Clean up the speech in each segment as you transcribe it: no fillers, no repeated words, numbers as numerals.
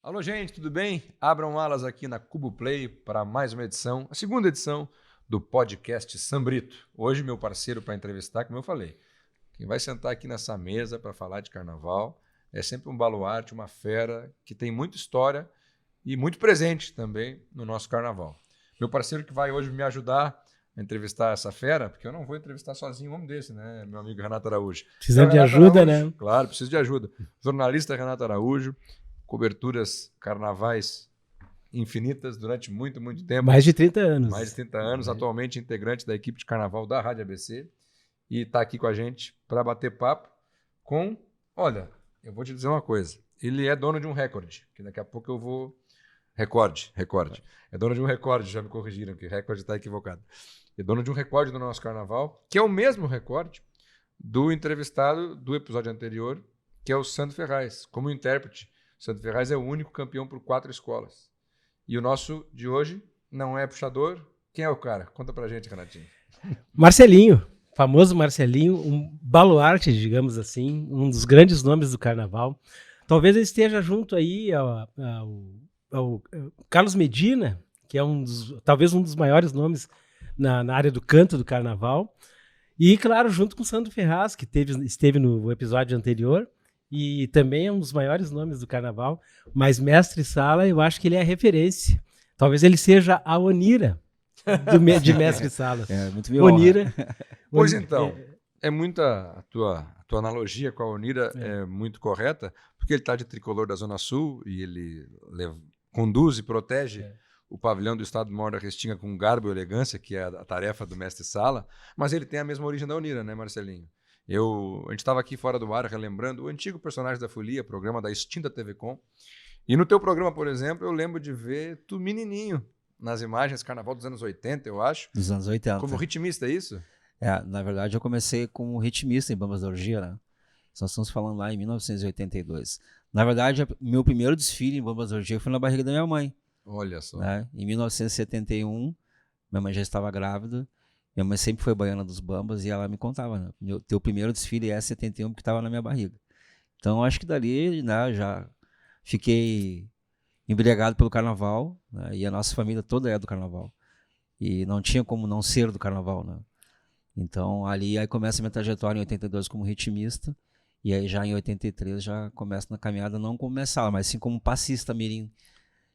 Alô, gente, tudo bem? Abram alas aqui na Cubo Play para mais uma edição, a segunda edição do podcast Sambrito. Hoje, meu parceiro para entrevistar, como eu falei, quem vai sentar aqui nessa mesa para falar de carnaval é sempre um baluarte, uma fera que tem muita história e muito presente também no nosso carnaval. Meu parceiro que vai hoje me ajudar a entrevistar essa fera, porque eu não vou entrevistar sozinho um homem desse, né, meu amigo Renato Araújo. Precisando de ajuda, Araújo, né? Claro, preciso de ajuda. Jornalista Renato Araújo, coberturas carnavais infinitas durante muito, muito tempo. Mais de 30 anos. Mais de 30 anos, atualmente integrante da equipe de carnaval da Rádio ABC. E está aqui com a gente para bater papo com... Olha, eu vou te dizer uma coisa. Ele é dono de um recorde, que daqui a pouco eu vou... Recorde. É dono de um recorde, já me corrigiram, que recorde está equivocado. É dono de um recorde do nosso carnaval, que é o mesmo recorde do entrevistado do episódio anterior, que é o Sandro Ferraz, como intérprete. Sandro Ferraz é o único campeão por 4 escolas. E o nosso de hoje não é puxador. Quem é o cara? Conta pra gente, Renatinho. Marcelinho, famoso Marcelinho, um baluarte, digamos assim, um dos grandes nomes do carnaval. Talvez ele esteja junto aí ao Carlos Medina, que é talvez um dos maiores nomes na área do canto do carnaval. E, claro, junto com o Sandro Ferraz, que esteve no episódio anterior, e também é um dos maiores nomes do carnaval, mas Mestre Sala, eu acho que ele é a referência. Talvez ele seja a Onira de Mestre Sala. É, muito bem. Onira. Pois então, é muita a tua analogia com a Onira é muito correta, porque ele está de tricolor da Zona Sul e ele conduz e protege o pavilhão do Estado-Maior da Restinga com garbo e elegância, que é a tarefa do Mestre Sala, mas ele tem a mesma origem da Onira, né, Marcelinho? A gente estava aqui fora do ar relembrando o antigo personagem da Folia, programa da extinta TV Com. E no teu programa, por exemplo, eu lembro de ver tu menininho nas imagens, carnaval dos anos 80, eu acho. Dos anos 80. Como ritmista, é isso? Na verdade, eu comecei como ritmista em Bambas da Orgia, né? Nós estamos falando lá em 1982. Na verdade, meu primeiro desfile em Bambas da Orgia foi na barriga da minha mãe. Olha só. Né? Em 1971, minha mãe já estava grávida. Minha mãe sempre foi baiana dos Bambas e ela me contava, né? Teu primeiro desfile é 71 porque estava na minha barriga. Então, acho que dali, né, já fiquei embriagado pelo carnaval, né? E a nossa família toda é do carnaval. E não tinha como não ser do carnaval, né? Então, aí começa a minha trajetória em 82 como ritmista. E aí já em 83 já começo na caminhada, não como messala, mas sim como passista mirim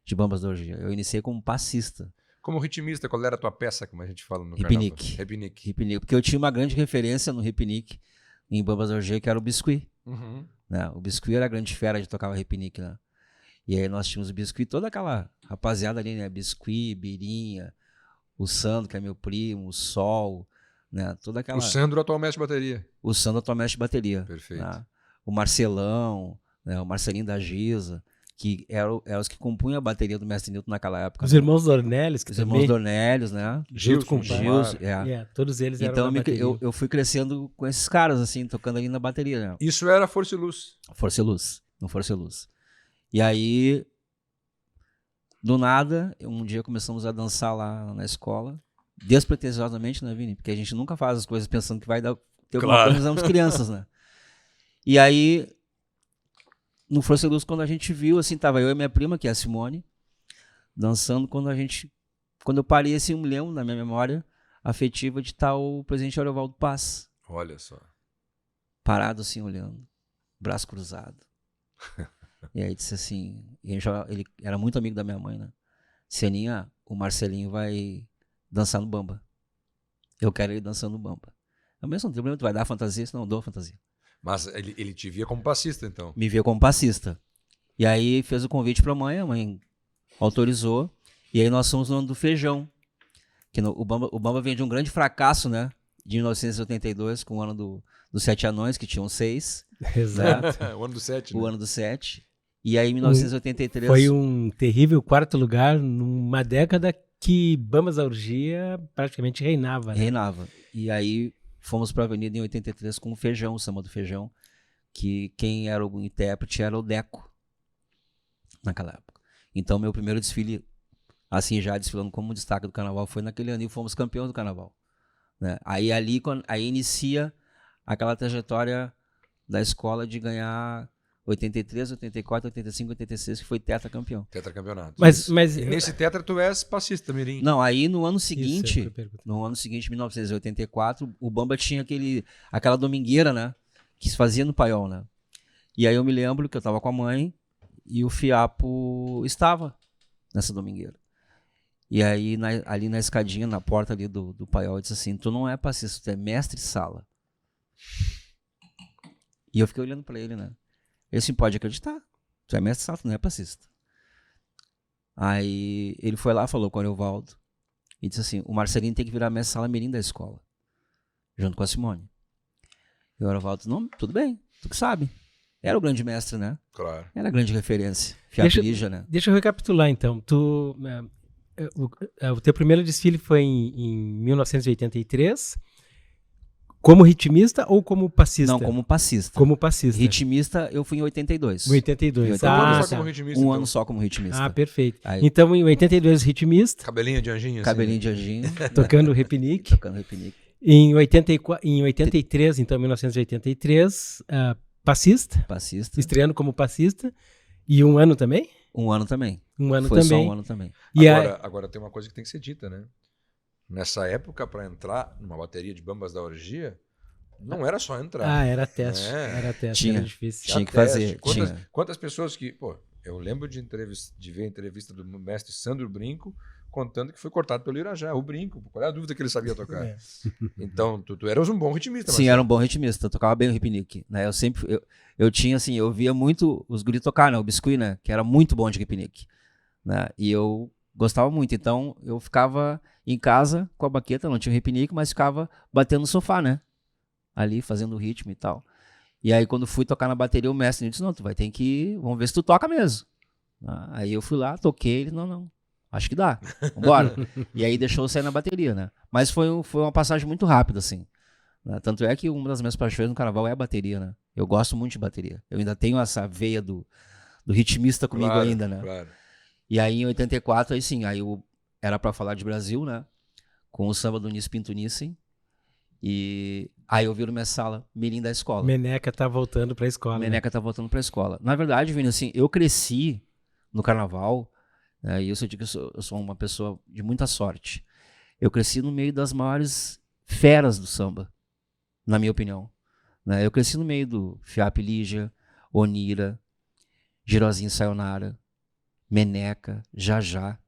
de Bambas da Orgia. Eu iniciei como passista. Como ritmista, qual era a tua peça, como a gente fala no Ripinique. carnaval? Ripinique. Porque eu tinha uma grande referência no Ripinique, em Bambas da Orgia, que era o Biscuit. Uhum. Né? O Biscuit era a grande fera de tocava Ripinique, né? E aí nós tínhamos o Biscuit, toda aquela rapaziada ali, né? Biscuit, Birinha, o Sandro, que é meu primo, o Sol, né? Toda aquela... O Sandro, atual mestre de bateria. O Sandro, atual mestre de bateria. Perfeito. Né? O Marcelão, né? O Marcelinho da Giza, que eram os que compunham a bateria do Mestre Nilton naquela época. Os irmãos Dornelles, os irmãos Dornelles, né? Junto com o Gilson, todos eles eram então da bateria. eu fui crescendo com esses caras, assim, tocando ali na bateria. Né? Isso era Força e Luz. Força e Luz, no Força e Luz. E aí, do nada, um dia começamos a dançar lá na escola, despretensiosamente, né, Vini? Porque a gente nunca faz as coisas pensando que vai ter alguma coisa, nós éramos crianças, né? E aí, no Força e Luz, quando a gente viu, assim, tava eu e minha prima, que é a Simone, dançando, quando eu parei, assim, eu me lembro, na minha memória afetiva, de estar o presidente Ariovaldo Paz. Olha só. Parado, assim, olhando, braço cruzado. E aí disse assim, ele era muito amigo da minha mãe, né? Aninha, o Marcelinho vai dançar no Bamba. Eu quero ele dançando no Bamba. Eu mesmo não tem problema, tu vai dar fantasia? Não, dou fantasia. Mas ele te via como passista, então? Me via como passista. E aí fez o convite pra mãe, a mãe autorizou. E aí nós fomos no ano do Feijão. Que o Bamba vem de um grande fracasso, né? De 1982, com o ano dos 7 anões, que tinham 6. Exato. Né? O ano do 7, né? O ano do 7. E aí, em 1983... Foi um terrível 4º lugar numa década que Bambas da Orgia praticamente reinava. Né? Reinava. E aí, fomos para a Avenida em 83 com o Feijão, o Samba do Feijão, que quem era o intérprete era o Deco, naquela época. Então, meu primeiro desfile, assim, já desfilando como destaque do carnaval, foi naquele ano e fomos campeões do carnaval. Né? Aí inicia aquela trajetória da escola de ganhar 83, 84, 85, 86, que foi tetracampeão. Tetracampeonato. Mas E nesse tetra tu és passista, Mirim. Não, aí no ano Isso é o que seguinte, eu pergunto. 1984, o Bamba tinha aquela domingueira, né? Que se fazia no Paiol, né? E aí eu me lembro que eu tava com a mãe e o Fiapo estava nessa domingueira. E aí ali na escadinha, na porta ali do Paiol, disse assim, tu não é passista, tu é mestre de sala. E eu fiquei olhando pra ele, né? Ele assim, pode acreditar, tu é mestre de sala, tu não é passista. Aí ele foi lá, falou com o Ariovaldo e disse assim, o Marcelinho tem que virar mestre de sala mirim da escola, junto com a Simone. E o Ariovaldo, não, tudo bem, tu que sabe. Era o grande mestre, né? Claro. Era a grande referência. Fiapilija, né? Deixa eu recapitular, então. O teu primeiro desfile foi em 1983, como ritmista ou como passista? Não, como passista. Como passista. Ritmista eu fui em 82. Em 82. Um ano só tá. como ritmista. Um então. ano só como ritmista. Ah, perfeito. Aí- Então, em 82, ritmista, Cabelinho de anjinho. assim, Cabelinho né? de anjinho, tocando repinique. tocando repinique. Em 83, então, 1983, passista, Passista. estreando como passista. E um ano também? Um ano também. Um ano Foi também. só um ano também. E Agora tem uma coisa que tem que ser dita, né? Nessa época, para entrar numa bateria de bambas da orgia, não era só entrar. era teste. É. Era teste, Tinha. era difícil. Tinha que teste. fazer, Quantas, tinha. pessoas que. Pô, eu lembro de ver a entrevista do mestre Sandro Brinco contando que foi cortado pelo Irajá, o Brinco. Qual é a dúvida que ele sabia tocar? É. Então, tu eras um bom ritmista. Sim, era um bom ritmista, eu tocava bem o repinique, né? Eu tinha assim, eu via muito os guri tocar, né? O Biscuit, né? Que era muito bom de repinique, né? E eu gostava muito, então eu ficava em casa com a baqueta, não tinha repinique, mas ficava batendo no sofá, né? Ali fazendo o ritmo e tal. E aí quando fui tocar na bateria, o mestre me disse, não, tu vai ter que, vamos ver se tu toca mesmo. Aí eu fui lá, toquei, ele, não, acho que dá, vambora. E aí deixou eu sair na bateria, né? Mas foi uma passagem muito rápida, assim. Né? Tanto é que uma das minhas paixões no carnaval é a bateria, né? Eu gosto muito de bateria. Eu ainda tenho essa veia do ritmista comigo Claro, ainda, né? Claro. E aí em 84, aí sim, aí era pra falar de Brasil, né? Com o samba do Nis Pinto Nissen. E aí eu vi na minha sala, mirim da escola. Meneca tá voltando pra escola. Meneca tá voltando pra escola. Na verdade, Vini, assim, eu cresci no carnaval, né, e eu digo que eu sou uma pessoa de muita sorte. Eu cresci no meio das maiores feras do samba, na minha opinião. Né? Eu cresci no meio do Fiap Lígia, Onira, Girozinho Sayonara, Meneca, Jajá.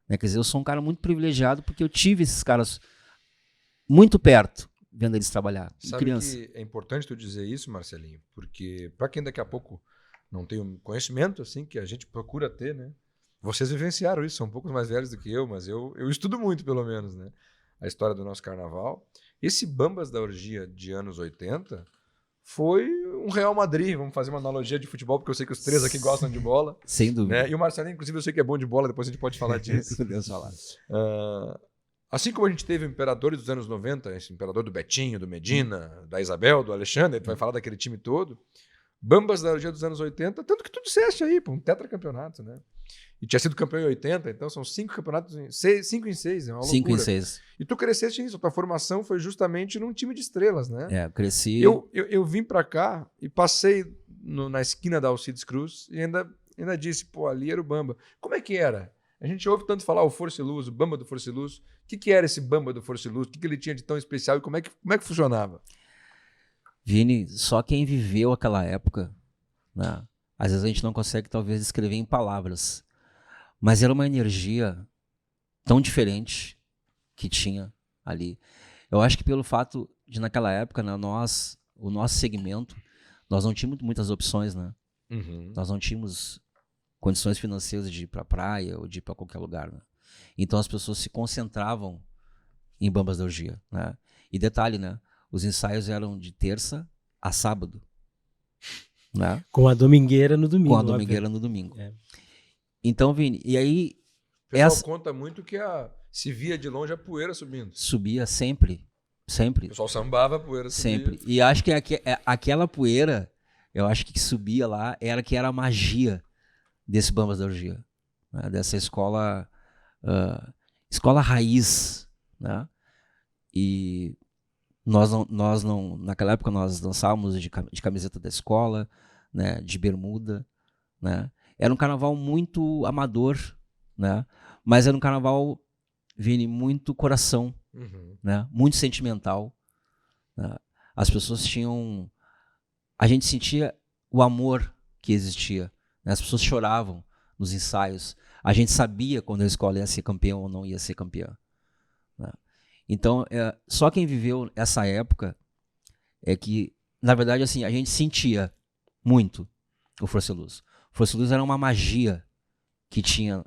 Né? Quer dizer, eu sou um cara muito privilegiado porque eu tive esses caras muito perto, vendo eles trabalhar. Sabe Criança. que é importante tu dizer isso, Marcelinho, porque para quem daqui a pouco não tem um conhecimento assim que a gente procura ter, né? Vocês vivenciaram isso, são um pouco mais velhos do que eu, mas eu estudo muito, pelo menos, né? A história do nosso carnaval. Esse Bambas da Orgia de anos 80 foi um Real Madrid, vamos fazer uma analogia de futebol, porque eu sei que os três aqui gostam de bola. Sem dúvida. Né? E o Marcelinho, inclusive, eu sei que é bom de bola, depois a gente pode falar disso. Podemos falar. Assim como a gente teve imperadores dos anos 90, esse imperador do Betinho, do Medina, da Isabel, do Alexandre, tu vai falar daquele time todo. Bambas da Orgia dos anos 80, tanto que tu disseste aí, pô, um tetracampeonato, né? E tinha sido campeão em 80, então são 5 campeonatos, 5 em 6, é uma loucura. 5 em 6. E tu cresceste nisso, a tua formação foi justamente num time de estrelas, né? É, eu cresci. Eu vim pra cá e passei na esquina da Alcides Cruz e ainda disse, pô, ali era o Bamba. Como é que era? A gente ouve tanto falar o Força e Luz, o Bamba do Força e Luz. O que era esse Bamba do Força e Luz? O que ele tinha de tão especial e como é que funcionava? Vini, só quem viveu aquela época, né? Às vezes a gente não consegue talvez descrever em palavras, mas era uma energia tão diferente que tinha ali. Eu acho que pelo fato de naquela época, né, o nosso segmento, nós não tínhamos muitas opções, né? Uhum. Nós não tínhamos condições financeiras de ir para a praia ou de ir para qualquer lugar, né? Então as pessoas se concentravam em Bambas da Orgia, né? E detalhe, né? Os ensaios eram de terça a sábado, né? Com a domingueira no domingo. Com a domingueira no domingo. É. Então, Vini, e aí O pessoal essa conta muito que se via de longe a poeira subindo. subia sempre, O sempre, pessoal sambava, a poeira subia. sempre. E acho que aquela poeira, eu acho que subia lá, era a magia desse Bambas da Orgia, né? Dessa escola raiz, né? E nós não, naquela época nós dançávamos de camiseta da escola, né, de bermuda, né? Era um carnaval muito amador, né? Mas era um carnaval, Vini, muito coração, né? Muito sentimental, né? As pessoas tinham... A gente sentia o amor que existia, né? As pessoas choravam nos ensaios. A gente sabia quando a escola ia ser campeã ou não ia ser campeã, né? Então, só quem viveu essa época é que, na verdade, assim, a gente sentia muito o Força e Luz. O Força e Luz era uma magia que tinha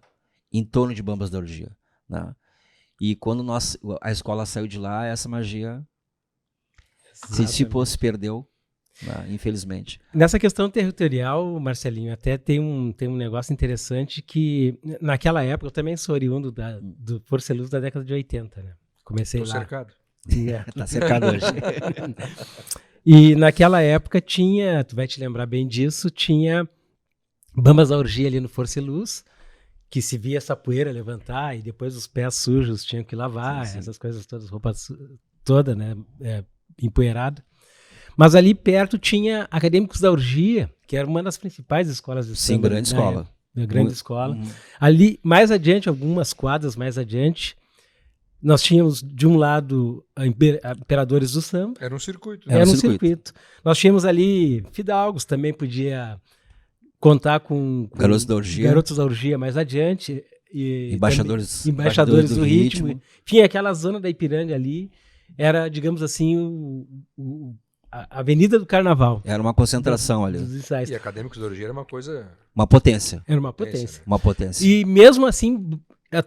em torno de Bambas da Orgia, né? E quando a escola saiu de lá, essa magia se perdeu, né? Infelizmente. Nessa questão territorial, Marcelinho, até tem um negócio interessante que, naquela época, eu também sou oriundo do Força e Luz da década de 80, né? Comecei lá. Cercado. Tá cercado hoje. E naquela época tinha, tu vai te lembrar bem disso, tinha Bambas da Orgia ali no Força e Luz, que se via essa poeira levantar e depois os pés sujos tinham que lavar, Sim. essas coisas todas, roupa toda, né, empoeirada. Mas ali perto tinha Acadêmicos da Orgia, que era uma das principais escolas de Sim, samba, grande né, escola. Uma grande escola. Ali, mais adiante, algumas quadras mais adiante, nós tínhamos, de um lado, a Imperadores do Samba. Era um circuito. Era um circuito. Nós tínhamos ali Fidalgos, também podia contar com Garotos da Orgia. Garotos da Orgia mais adiante. E Embaixadores do ritmo. Enfim, aquela zona da Ipiranga ali era, digamos assim, a Avenida do Carnaval. Era uma concentração ali. E Acadêmicos da Orgia era uma coisa... Uma potência. Era uma potência. Uma potência. E mesmo assim,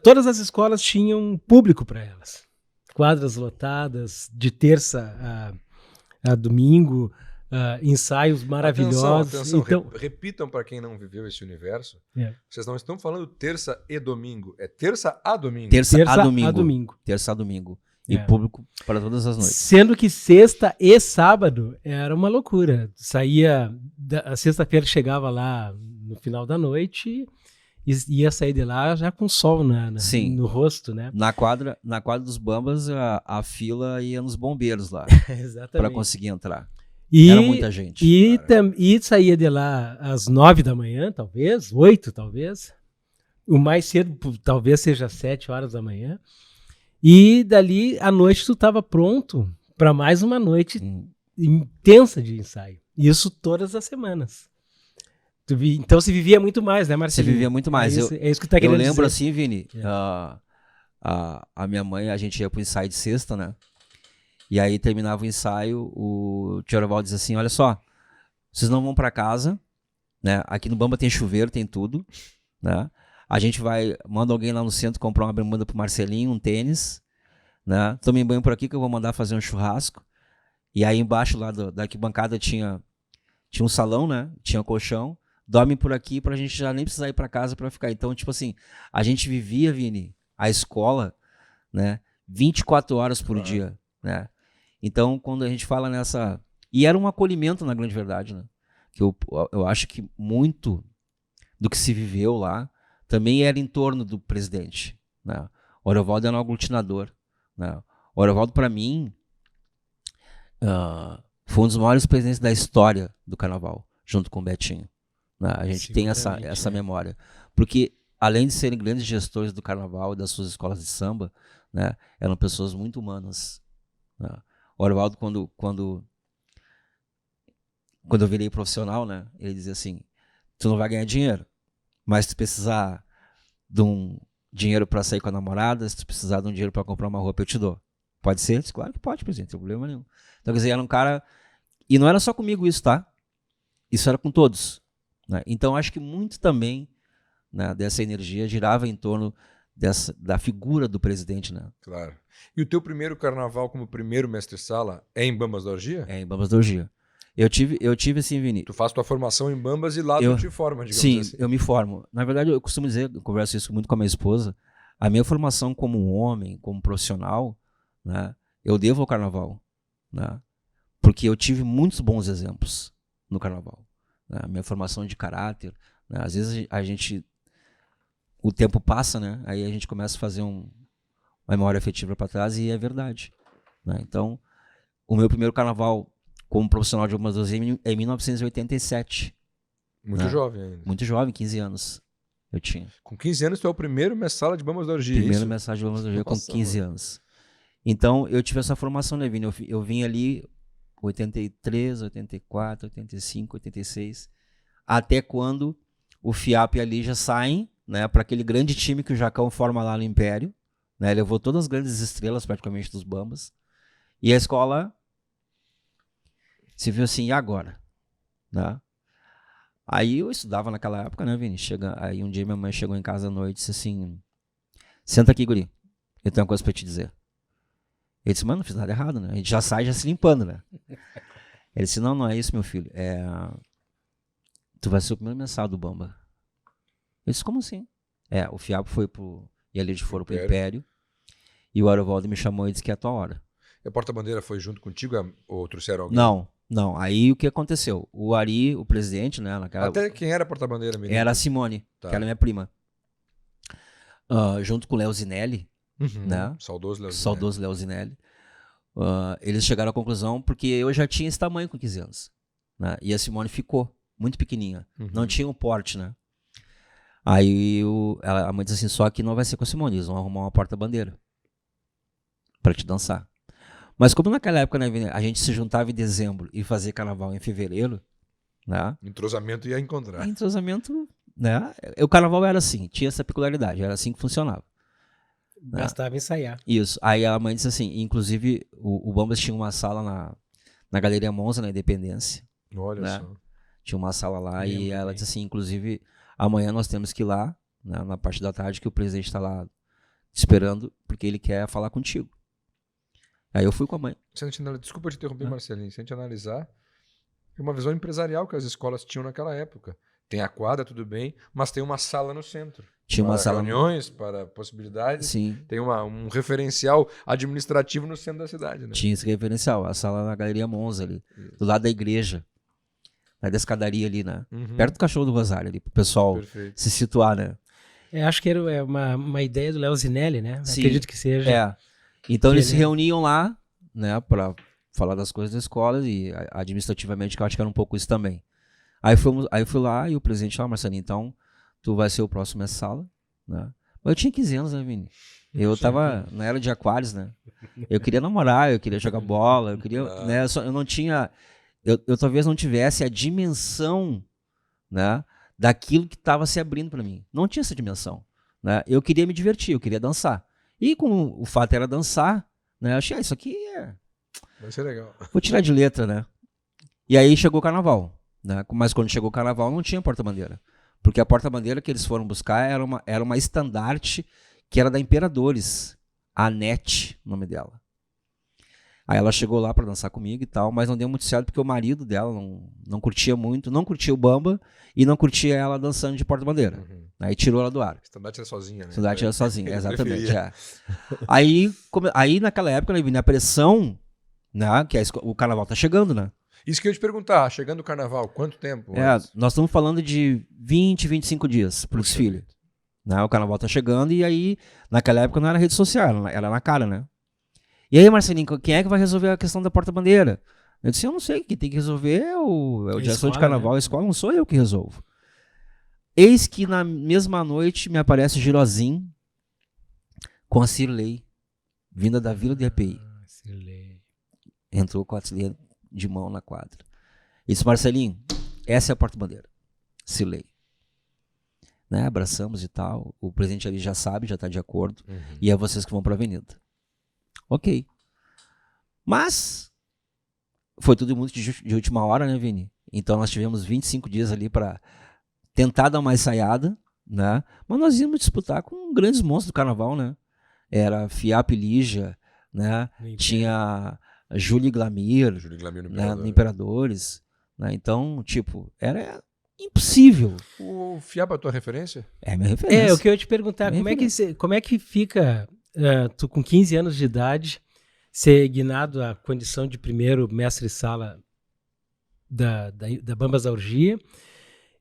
todas as escolas tinham público para elas. Quadras lotadas, de terça a domingo, ensaios maravilhosos. Atenção. Então, Repitam para quem não viveu esse universo. Vocês não estão falando terça e domingo. É terça a domingo. Terça a domingo. Terça a domingo. E público para todas as noites. Sendo que sexta e sábado era uma loucura. Saía, a sexta-feira chegava lá no final da noite e ia sair de lá já com sol no rosto, né? Na quadra dos Bambas, a fila ia nos bombeiros lá. Exatamente. Para conseguir entrar. Era muita gente. E saía de lá às 9 da manhã, talvez, 8 talvez. O mais cedo talvez seja 7 horas da manhã. E dali à noite tu estava pronto para mais uma noite intensa de ensaio. Isso todas as semanas. Então se vivia muito mais, né, Marcelo? Se vivia muito mais. É isso que tu tá querendo dizer. Eu lembro assim, Vini, a minha mãe, a gente ia pro ensaio de sexta, né? E aí terminava o ensaio, o tio Orovaldo dizia assim, olha só, vocês não vão para casa, né? Aqui no Bamba tem chuveiro, tem tudo, né? A gente manda alguém lá no centro comprar uma bermuda pro Marcelinho, um tênis, né? Tomem banho por aqui que eu vou mandar fazer um churrasco. E aí embaixo lá da arquibancada tinha um salão, né? Tinha um colchão. Dormem por aqui pra gente já nem precisar ir pra casa pra ficar. Então, tipo assim, a gente vivia, Vini, a escola, né? 24 horas por dia, né? Então, quando a gente fala nessa... E era um acolhimento, na grande verdade, né? Que eu acho que muito do que se viveu lá também era em torno do presidente, né? O Orovaldo era um aglutinador, né? O Orovaldo, para mim, foi um dos maiores presidentes da história do carnaval, junto com o Betinho, né? A gente tem essa memória. Porque, além de serem grandes gestores do carnaval e das suas escolas de samba, né, eram pessoas muito humanas, né? O Orovaldo, quando eu virei profissional, né, ele dizia assim, tu não vai ganhar dinheiro, mas se tu precisar de um dinheiro para sair com a namorada, se tu precisar de um dinheiro para comprar uma roupa, eu te dou. Pode ser? Disse, claro que pode, presidente, não tem problema nenhum. Então, quer dizer, era um cara... E não era só comigo isso, tá? Isso era com todos, né? Então, acho que muito também, né, dessa energia girava em torno da figura do presidente, né? Claro. E o teu primeiro carnaval como primeiro mestre-sala é em Bambas da Orgia? É, em Bambas da Orgia. Eu tive assim, Vini... Tu faz tua formação em Bambas e lá tu te forma, digamos assim. Sim, eu me formo. Na verdade, eu costumo dizer, eu converso isso muito com a minha esposa, a minha formação como homem, como profissional, né, eu devo ao carnaval, né? Porque eu tive muitos bons exemplos no carnaval, né? A minha formação de caráter, né? Às vezes o tempo passa, né? Aí a gente começa a fazer uma memória afetiva para trás e é verdade, né? Então, o meu primeiro carnaval como profissional de algumas vezes é em 1987, Muito né? jovem ainda. Muito jovem, 15 anos eu tinha. Com 15 anos, tu é o primeiro mestre-sala de Bambas da Orgia, é Primeira isso? mensagem de Bambas da Orgia com Nossa, 15 mano. anos. Então, eu tive essa formação, né, Vini? Eu vim ali 83, 84, 85, 86, até quando o FIAP e a Lígia saem, né, para aquele grande time que o Jacão forma lá no Império, né? Levou todas as grandes estrelas praticamente dos Bambas. E a escola se viu assim, e agora? Né? Aí eu estudava naquela época, né, Vini? Aí um dia minha mãe chegou em casa à noite e disse assim, senta aqui, guri, eu tenho uma coisa pra te dizer. Ele disse, mano, não fiz nada errado, né? A gente já sai já se limpando, né? Ele disse, não é isso, meu filho. Tu vai ser o primeiro mensal do Bamba. Eu disse, como assim? O Fiapo foi e a Lígia foram pro Império. E o Arovaldo me chamou e disse que é a tua hora. E a porta-bandeira foi junto contigo ou trouxeram alguém? Não. Aí o que aconteceu? O Ari, o presidente, né? Até quem era a porta-bandeira, menino? Era a Simone, Tá. que era minha prima. Junto com o Léo Zinelli, né? Saudoso Léo Zinelli. Saudoso Léo Zinelli. Eles chegaram à conclusão porque eu já tinha esse tamanho com 15 anos. Né? E a Simone ficou muito pequenininha. Não tinha o porte, né? Aí a mãe disse assim, só que não vai ser com a Simone, eles vão arrumar uma porta-bandeira pra te dançar. Mas como naquela época, né, a gente se juntava em dezembro e fazia carnaval em fevereiro, né? Entrosamento ia encontrar. Entrosamento, né? O carnaval era assim, tinha essa peculiaridade, era assim que funcionava. Bastava ensaiar. Isso. Aí a mãe disse assim, inclusive o Bambas tinha uma sala na Galeria Monza, na Independência. Olha né? só. Tinha uma sala lá e ela disse assim, inclusive, amanhã nós temos que ir lá, né, na parte da tarde, que o presidente está lá esperando, porque ele quer falar contigo. Aí eu fui com a mãe. Desculpa te interromper, Marcelinho. Se a gente analisar, é uma visão empresarial que as escolas tinham naquela época. Tem a quadra, tudo bem, mas tem uma sala no centro. Tinha uma para sala. reuniões, para possibilidades. Sim. Tem um referencial administrativo no centro da cidade, né? Tinha esse referencial, a sala na Galeria Monza ali, do lado da igreja, da escadaria ali, né? Perto do Cachorro do Rosário ali, pro pessoal se situar, né? Acho que era uma ideia do Léo Zinelli, né? Sim. Acredito que seja. Então eles se reuniam lá, né, para falar das coisas da escola e administrativamente que eu acho que era um pouco isso também. Aí eu fui lá e o presidente falou, Marcelinho, então tu vai ser o próximo nessa sala, né? Mas eu tinha 15 anos, né, Vini? Eu tava na era de aquários, né? Eu queria namorar, eu queria jogar bola, eu queria, né? Eu não tinha, eu talvez não tivesse a dimensão, né, daquilo que estava se abrindo para mim. Não tinha essa dimensão, né? Eu queria me divertir, eu queria dançar. E como o fato era dançar, né? Eu achei, isso aqui vai ser legal. Vou tirar de letra, né? E aí chegou o carnaval, né? Mas quando chegou o carnaval não tinha porta-bandeira. Porque a porta-bandeira que eles foram buscar era uma estandarte que era da Imperadores, a Anete, o nome dela. Aí ela chegou lá para dançar comigo e tal, mas não deu muito certo porque o marido dela não curtia muito, não curtia o Bamba e não curtia ela dançando de porta-bandeira. Aí tirou ela do ar. Estandarte era sozinha, né? Estandarte era sozinha, exatamente. Aí naquela época, né, a pressão, né, que o carnaval tá chegando, né? Isso que eu ia te perguntar, chegando o carnaval, quanto tempo? Nós estamos falando de 20, 25 dias pro desfile. Né? O carnaval tá chegando e aí, naquela época não era rede social, era na cara, né? E aí, Marcelinho, quem é que vai resolver a questão da porta-bandeira? Eu disse, eu não sei, quem tem que resolver é o direção de carnaval, né? A escola, não sou eu que resolvo. Eis que na mesma noite me aparece o Girozinho com a Cirlei, vinda da Vila de API. Entrou com a Cirlei de mão na quadra. E disse, Marcelinho, essa é a porta-bandeira. Cirlei. Né, abraçamos e tal. O presidente ali já sabe, já está de acordo. E é vocês que vão para a avenida. Ok. Mas foi tudo muito de última hora, né, Vini? Então nós tivemos 25 dias ali para tentar dar uma ensaiada, né? Mas nós íamos disputar com grandes monstros do carnaval, né? Era Fiap e Lígia, né? Tinha Júlio Glamir, né? No Imperadores, né? Então, tipo, era impossível. O Fiap é a tua referência? É minha referência. O que eu ia te perguntar, como é que fica, tu com 15 anos de idade, ser guinado à condição de primeiro mestre-sala da Bambas da Orgia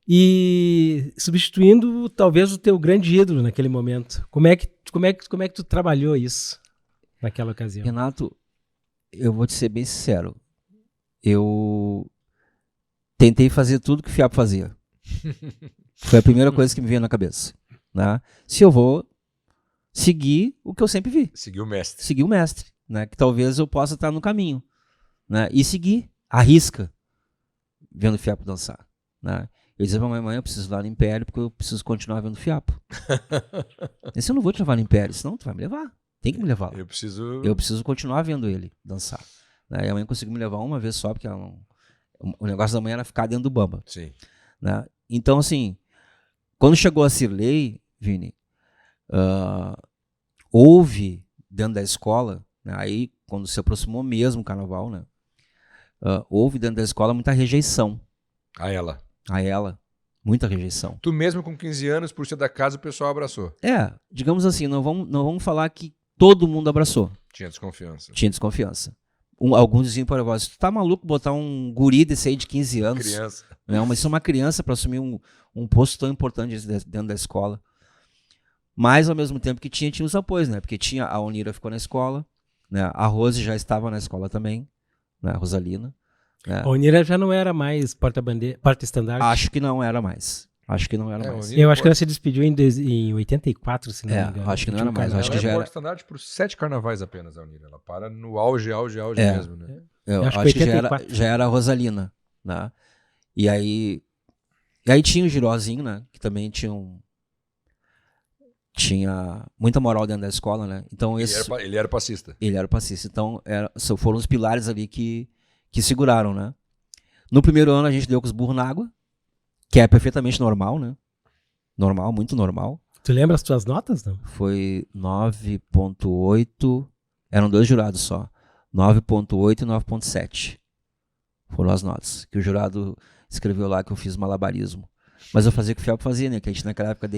e substituindo talvez o teu grande ídolo naquele momento. Como é que tu trabalhou isso naquela ocasião? Renato, eu vou te ser bem sincero. Eu tentei fazer tudo que o Fiap fazia. Foi a primeira coisa que me veio na cabeça. Né? Se eu vou seguir o que eu sempre vi. Seguiu o mestre. Seguir o mestre. Né? Que talvez eu possa estar no caminho. Né? E seguir, arrisca, vendo o Fiapo dançar. Né? Eu dizia pra minha mãe, eu preciso ir lá no Império porque eu preciso continuar vendo o Fiapo. Esse eu não vou te levar no Império, senão tu vai me levar. Tem que me levar lá. Eu preciso... Eu preciso continuar vendo ele dançar. Né? E a mãe conseguiu me levar uma vez só, porque ela não... o negócio da mãe era ficar dentro do bamba. Sim. Né? Então, assim, quando chegou a Cirlei, Vini, houve dentro da escola, né? Aí quando se aproximou mesmo o carnaval, né? Houve dentro da escola muita rejeição A ela. a ela, muita rejeição. Tu mesmo com 15 anos, por ser da casa, o pessoal abraçou. Digamos assim, não vamos falar que todo mundo abraçou. Tinha desconfiança. Tinha desconfiança. Alguns diziam para você, tu tá maluco botar um guri desse aí de 15 anos? Criança. Não, mas isso é uma criança para assumir um posto tão importante dentro da escola. Mas, ao mesmo tempo que tinha os apoios, né? Porque tinha a Onira ficou na escola, né? A Rose já estava na escola também, né? A Rosalina. Né? A Onira já não era mais porta-estandarte. Acho que não era mais. Acho que não era mais. Onira Eu acho que ela se despediu em 84, se não me engano. Acho que não era mais. Acho que ela já é era. porta-estandarte por 7 carnavais apenas, a Unira. Ela para no auge mesmo, né? Eu acho acho que que 84. já era a Rosalina, né? E aí tinha o Girozinho, né? Que também tinha muita moral dentro da escola, né? Então Ele era passista. ele era o passista. Então foram os pilares ali que seguraram, né? No primeiro ano a gente deu com os burros na água, que é perfeitamente normal, né? Normal, muito normal. Tu lembra as tuas notas, não? Foi 9.8, eram 2 jurados só, 9.8 e 9.7 foram as notas, que o jurado escreveu lá que eu fiz malabarismo. Mas eu fazia o que o Fiapo fazia, né? Que a gente naquela época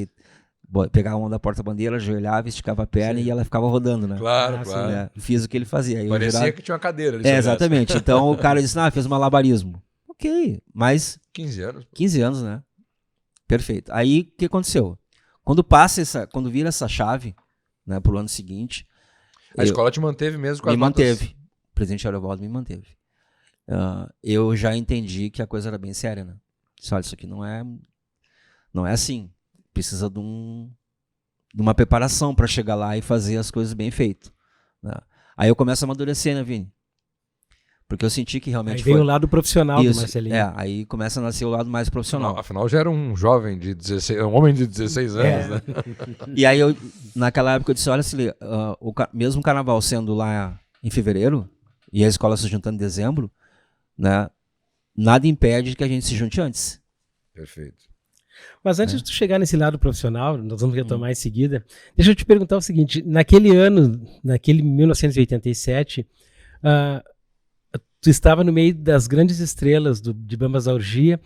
pegava uma da porta-bandeira, ajoelhava, esticava a perna e ela ficava rodando, né? Claro, sim, claro. Né? Fiz o que ele fazia. Aí Parecia o jurado... que tinha uma cadeira ali. exatamente. Então o cara disse, fez malabarismo. Ok, mas 15 anos. 15 anos, né? Perfeito. Aí o que aconteceu? Quando vira essa chave, né, pro ano seguinte, A escola te manteve mesmo com as me notas? manteve. O presidente Arovaldo me manteve. Eu já entendi que a coisa era bem séria, né? Disse, olha, isso aqui não é assim. Precisa de uma preparação para chegar lá e fazer as coisas bem feitas. Né? Aí eu começo a amadurecer, né, Vini? Porque eu senti que realmente Aí veio o lado profissional do Marcelinho. Aí começa a nascer o lado mais profissional. Afinal, já era um jovem de 16, um homem de 16 anos, né? E aí naquela época eu disse, olha, Cili, mesmo o carnaval sendo lá em fevereiro, e a escola se juntando em dezembro, né, nada impede que a gente se junte antes. Perfeito. Mas antes de tu chegar nesse lado profissional, nós vamos retomar em seguida, deixa eu te perguntar o seguinte, naquele 1987, tu estava no meio das grandes estrelas de Bambas da Orgia,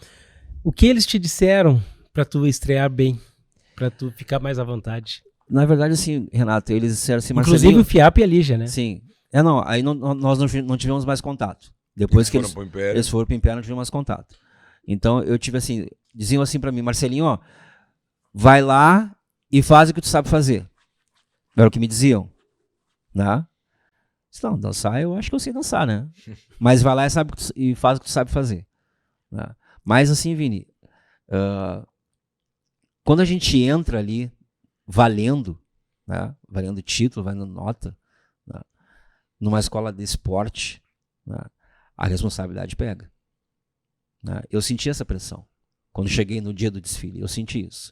o que eles te disseram para tu estrear bem, para tu ficar mais à vontade? Na verdade, assim, Renato, eles disseram assim, Inclusive Marcelinho... o Fiapo e a Lígia, né? Sim. Aí nós não tivemos mais contato. Depois que eles foram pro Império, não tivemos mais contato. Então eu tive assim, diziam assim pra mim, Marcelinho, ó, vai lá e faz o que tu sabe fazer. Era o que me diziam, né? Não, dançar eu acho que eu sei dançar, né? Mas vai lá e faz o que tu sabe fazer. Né? Mas assim, Vini, quando a gente entra ali valendo, né? Valendo título, valendo nota, né? Numa escola de esporte, né? A responsabilidade pega. Né? Eu senti essa pressão. Quando cheguei no dia do desfile, eu senti isso.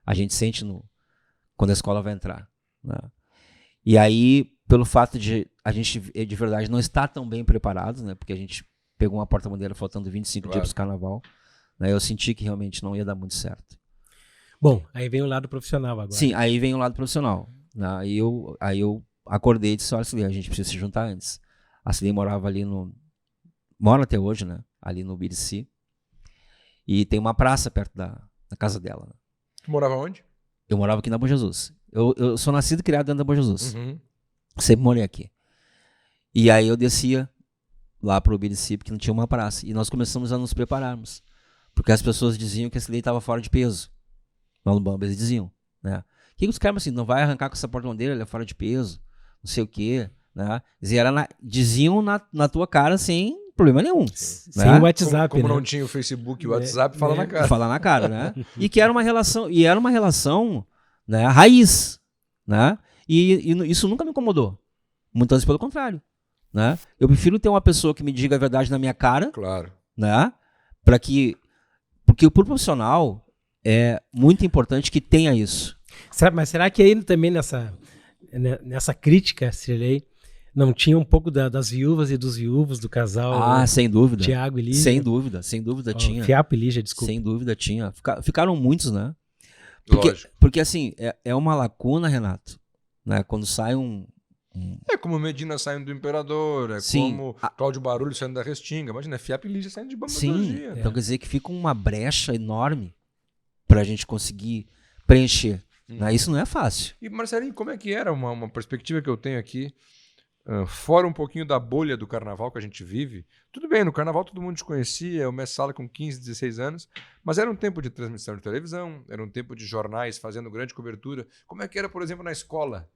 A gente sente quando a escola vai entrar. Né? E aí, pelo fato de a gente, de verdade, não estar tão bem preparados, né? Porque a gente pegou uma porta-bandeira faltando 25 dias para o carnaval, né? Eu senti que realmente não ia dar muito certo. Bom, aí vem o lado profissional agora. Sim, aí vem o lado profissional. Né? Aí eu acordei e disse, olha, a gente precisa se juntar antes. A Cilei morava ali mora até hoje, né? Ali no Birici. E tem uma praça perto da casa dela. Né? Tu morava onde? Eu morava aqui na Bom Jesus. Eu sou nascido e criado dentro da Bom Jesus. Uhum. Sempre morei aqui. E aí eu descia lá pro Birici, porque não tinha uma praça. E nós começamos a nos prepararmos. Porque as pessoas diziam que esse lei estava fora de peso. Lá no Bamba, eles diziam. Né? Que os caras assim, não vai arrancar com essa porta-bandeira, ele é fora de peso. Não sei o quê. Né? Diziam na tua cara, assim, problema nenhum. Sem o WhatsApp, Como né? não tinha o Facebook e o WhatsApp, fala na cara. Falar na cara, né? E que era uma relação, né, raiz, né? E isso nunca me incomodou. Muitas vezes pelo contrário, né? Eu prefiro ter uma pessoa que me diga a verdade na minha cara, Claro. né? Porque pro profissional é muito importante que tenha isso. Mas será que aí também nessa crítica, Cirlei, não tinha um pouco das viúvas e dos viúvos do casal Sem dúvida. Tiago e Lígia? Sem dúvida tinha. Fiapo e Lígia, desculpa. Sem dúvida tinha. Ficaram muitos, né? Lógico. Porque assim, é uma lacuna, Renato, né? Quando sai É como Medina saindo do Imperador, Sim. como Cláudio Barulho saindo da Restinga. Imagina, Fiap e Lígia saindo de Bambas da Sim, Orgia. então quer dizer que fica uma brecha enorme pra gente conseguir preencher. Né? Isso não é fácil. E Marcelinho, como é que era uma perspectiva que eu tenho aqui, fora um pouquinho da bolha do carnaval que a gente vive? Tudo bem, no carnaval todo mundo te conhecia, o mestre Sala com 15, 16 anos, mas era um tempo de transmissão de televisão, era um tempo de jornais fazendo grande cobertura. Como é que era, por exemplo, na escola?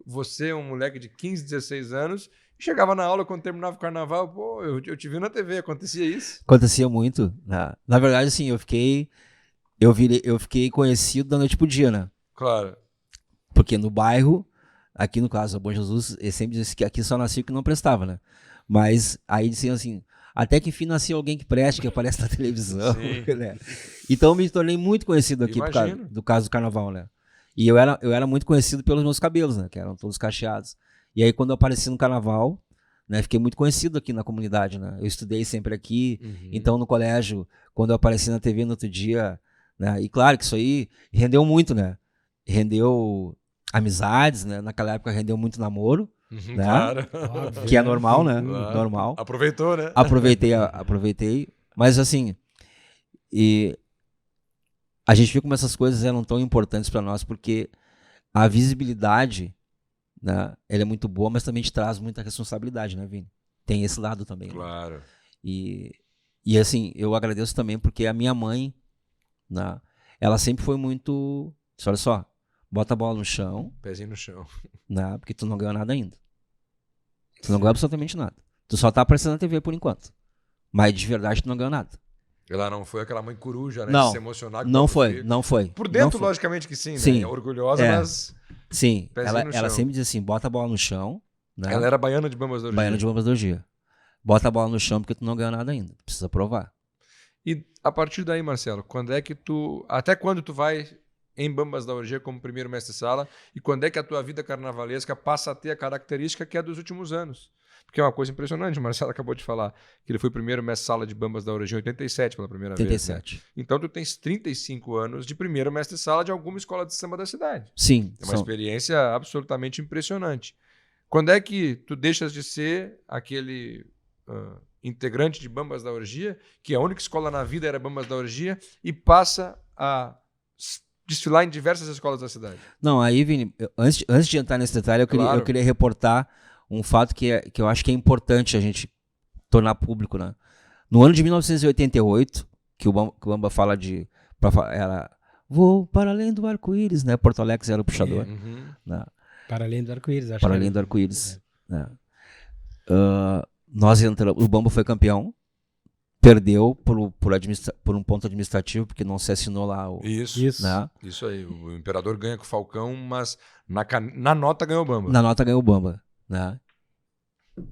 Você, um moleque de 15, 16 anos, chegava na aula quando terminava o carnaval, pô, eu te vi na TV, acontecia isso? Acontecia muito. Na verdade, assim, eu fiquei conhecido da noite pro dia, né? Claro. Porque no bairro, aqui no caso, o Bom Jesus, ele sempre disse que aqui só nascia o que não prestava, né? Mas aí diziam assim, até que enfim nasceu alguém que preste, que aparece na televisão, né? Então eu me tornei muito conhecido aqui por causa do caso do carnaval, né? E eu era muito conhecido pelos meus cabelos, né? Que eram todos cacheados. E aí quando eu apareci no carnaval, né? Fiquei muito conhecido aqui na comunidade, né? Eu estudei sempre aqui, então no colégio, quando eu apareci na TV no outro dia, né? E claro que isso aí rendeu muito, né? Rendeu amizades, né? Naquela época rendeu muito namoro, né? Claro. Que é normal, né? Claro. Normal. Aproveitou, né? Aproveitei. Mas assim, e a gente viu como essas coisas eram tão importantes para nós, porque a visibilidade, né? Ela é muito boa, mas também te traz muita responsabilidade, né, Vini? Tem esse lado também. Claro. Né? E assim, eu agradeço também porque a minha mãe, né? Ela sempre foi muito... Olha só, bota a bola no chão. Pezinho no chão. Né? Porque tu não ganhou nada ainda. Tu não ganhou absolutamente nada. Tu só tá aparecendo na TV por enquanto. Mas de verdade tu não ganhou nada. Ela não foi aquela mãe coruja, né? Não, de se emocionar com não o foi, filho. não foi. Por dentro, não foi. logicamente que sim, Sim. né? Orgulhosa, mas... Sim, pezinho no ela chão. sempre diz assim, bota a bola no chão. Né? Ela era baiana de Bambas da Orgia. Baiana de Bambas da Orgia. Bota a bola no chão porque tu não ganhou nada ainda. Tu precisa provar. E a partir daí, Marcelo, quando é que tu... Até quando tu vai em Bambas da Orgia como primeiro mestre-sala e quando é que a tua vida carnavalesca passa a ter a característica que é dos últimos anos? Porque é uma coisa impressionante, o Marcelo acabou de falar que ele foi primeiro mestre-sala de Bambas da Orgia em 87 pela primeira vez. 87. Né? Então tu tens 35 anos de primeiro mestre-sala de alguma escola de samba da cidade. Sim. É uma experiência absolutamente impressionante. Quando é que tu deixas de ser aquele integrante de Bambas da Orgia, que a única escola na vida era Bambas da Orgia, e passa a desfilar em diversas escolas da cidade? Não, aí, Vini, antes de entrar nesse detalhe, eu queria reportar um fato que eu acho que é importante a gente tornar público, né? No ano de 1988, que o Bamba fala era vou para além do arco-íris, né? Porto Alegre era o puxador. Né? Para além do arco-íris, acho. Para além do arco-íris. Né? Nós entramos, o Bamba foi campeão, perdeu por um ponto administrativo, porque não se assinou lá o... Isso. Né? Isso aí. O Imperador ganha com o Falcão, mas na nota ganhou o Bamba. Na nota ganhou o Bamba. Né?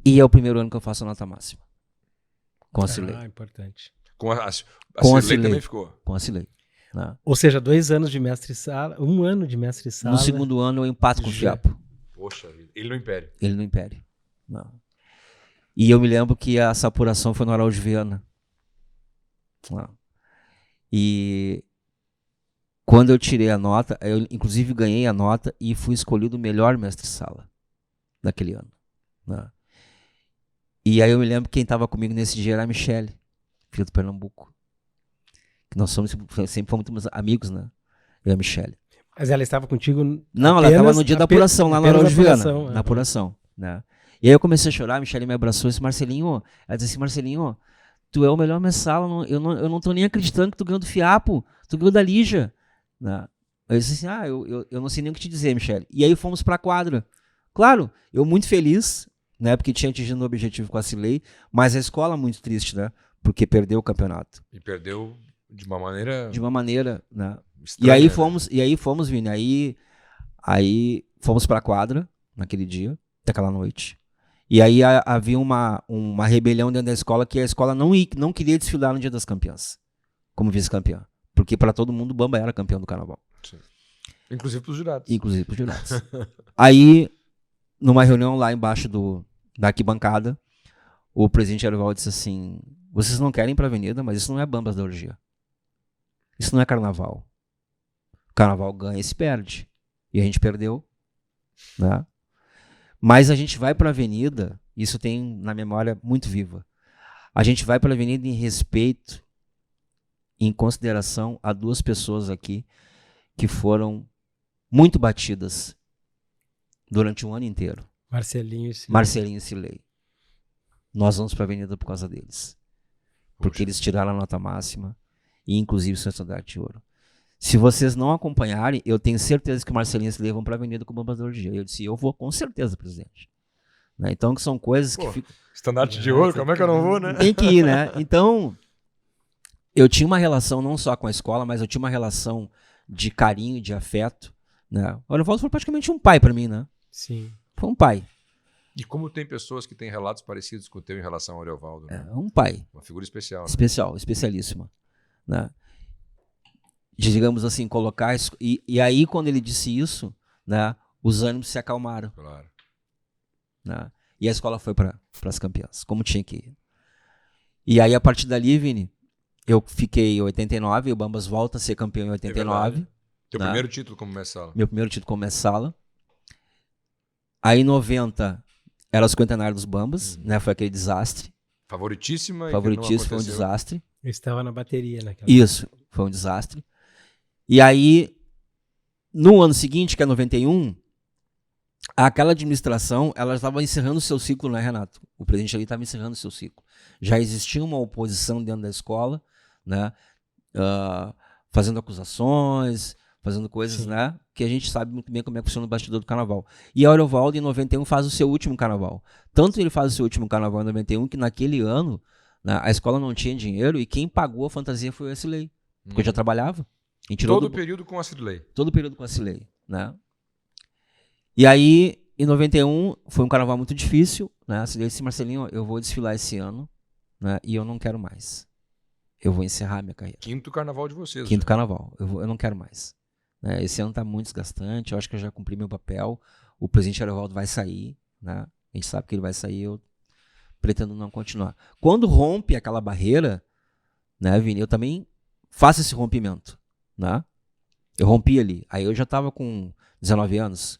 E é o primeiro ano que eu faço a nota máxima. Com a Cilei. Importante. Com a Cilei também ficou. Com a Cilei. Né? Ou seja, 2 anos de mestre-sala, 1 ano de mestre-sala. No segundo ano eu empato com o Fiapo. Poxa vida. Ele no Império. Ele no Império. Não. E eu me lembro que essa apuração foi no Araújo Viana. Não. E quando eu tirei a nota, eu inclusive ganhei a nota e fui escolhido o melhor mestre-sala daquele ano. Não. E aí eu me lembro que quem estava comigo nesse dia era a Michele, filha do Pernambuco. Que nós sempre fomos muito amigos, né? Eu e a Michele. Mas ela estava contigo? Não, ela estava no dia da apuração, lá no Araújo Viana. Na apuração, né? E aí eu comecei a chorar, a Michele me abraçou e disse, Marcelinho, ela disse assim, Marcelinho, tu é o melhor mestre-sala, eu não tô nem acreditando que tu ganhou do Fiapo, tu ganhou da Lígia. Né? Eu disse assim, eu não sei nem o que te dizer, Michele. E aí fomos pra quadra. Claro, eu muito feliz, né? Porque tinha atingido o objetivo com a Cilei, mas a escola muito triste, né? Porque perdeu o campeonato. E perdeu de uma maneira De uma maneira, né? estranha, E aí fomos, Vini, aí fomos pra quadra naquele dia, naquela noite. E aí havia uma rebelião dentro da escola que a escola não queria desfilar no Dia das Campeãs, como vice-campeã. Porque para todo mundo o Bamba era campeão do carnaval. Sim. Inclusive pros jurados. Inclusive pros jurados. Aí, numa reunião lá embaixo da arquibancada, o presidente Arivaldo disse assim: vocês não querem ir pra avenida, mas isso não é Bambas da Orgia. Isso não é carnaval. O carnaval ganha e se perde. E a gente perdeu, né? Mas a gente vai pra avenida, isso tem na memória muito viva. A gente vai pra avenida em respeito, em consideração a duas pessoas aqui que foram muito batidas durante um ano inteiro. Marcelinho e Cilei. Nós vamos pra avenida por causa deles. Porque eles tiraram a nota máxima e inclusive o Estandarte de Ouro. Se vocês não acompanharem, eu tenho certeza que o Marcelinho e Cilei vão pra avenida com o Bambas da Orgia. Eu disse, eu vou com certeza, presidente. Né? Então, que são coisas que ficam... Estandarte de Ouro, como é que eu não vou, né? Tem que ir, né? Então, eu tinha uma relação não só com a escola, mas eu tinha uma relação de carinho, de afeto, né? O Arivaldo foi praticamente um pai pra mim, né? Sim. Foi um pai. E como tem pessoas que têm relatos parecidos com o teu em relação ao Ariovaldo, né? É um pai. Uma figura especial, né? Especial, especialíssima. Né? Digamos assim, colocar... E aí, quando ele disse isso, né, os ânimos se acalmaram. Claro. Né? E a escola foi para as campeãs, como tinha que ir. E aí, a partir dali, Vini, eu fiquei em 89, o Bambas volta a ser campeão em 89. Teu né? primeiro título como mestre-sala. Meu primeiro título como mestre-sala. Aí, em 90, era o cinquentenário dos Bambas, né? Foi aquele desastre. Favoritíssima. Favoritíssimo, foi um desastre. Eu estava na bateria naquela. Isso, foi um desastre. E aí, no ano seguinte, que é 91, aquela administração, ela estava encerrando o seu ciclo, né, Renato? O presidente ali estava encerrando o seu ciclo. Já existia uma oposição dentro da escola, né? Fazendo acusações, fazendo coisas, Sim. né? Que a gente sabe muito bem como é que funciona o bastidor do carnaval. E a Ariovaldo, em 91, faz o seu último carnaval. Tanto ele faz o seu último carnaval em 91, que naquele ano, né, a escola não tinha dinheiro e quem pagou a fantasia foi o Cilei. Porque eu já trabalhava. Todo o período com a Cirlei. Todo o período com a Cilei, né? E aí, em 91, foi um carnaval muito difícil, né? A Cilei disse, Marcelinho, eu vou desfilar esse ano, né? E eu não quero mais. Eu vou encerrar minha carreira. Quinto carnaval de vocês. Quinto carnaval. Eu não quero mais. Né? Esse ano tá muito desgastante, eu acho que eu já cumpri meu papel. O presidente Ariovaldo vai sair, né? A gente sabe que ele vai sair, eu pretendo não continuar. Quando rompe aquela barreira, né, Vini, eu também faço esse rompimento, né? Eu rompi ali. Aí eu já estava com 19 anos,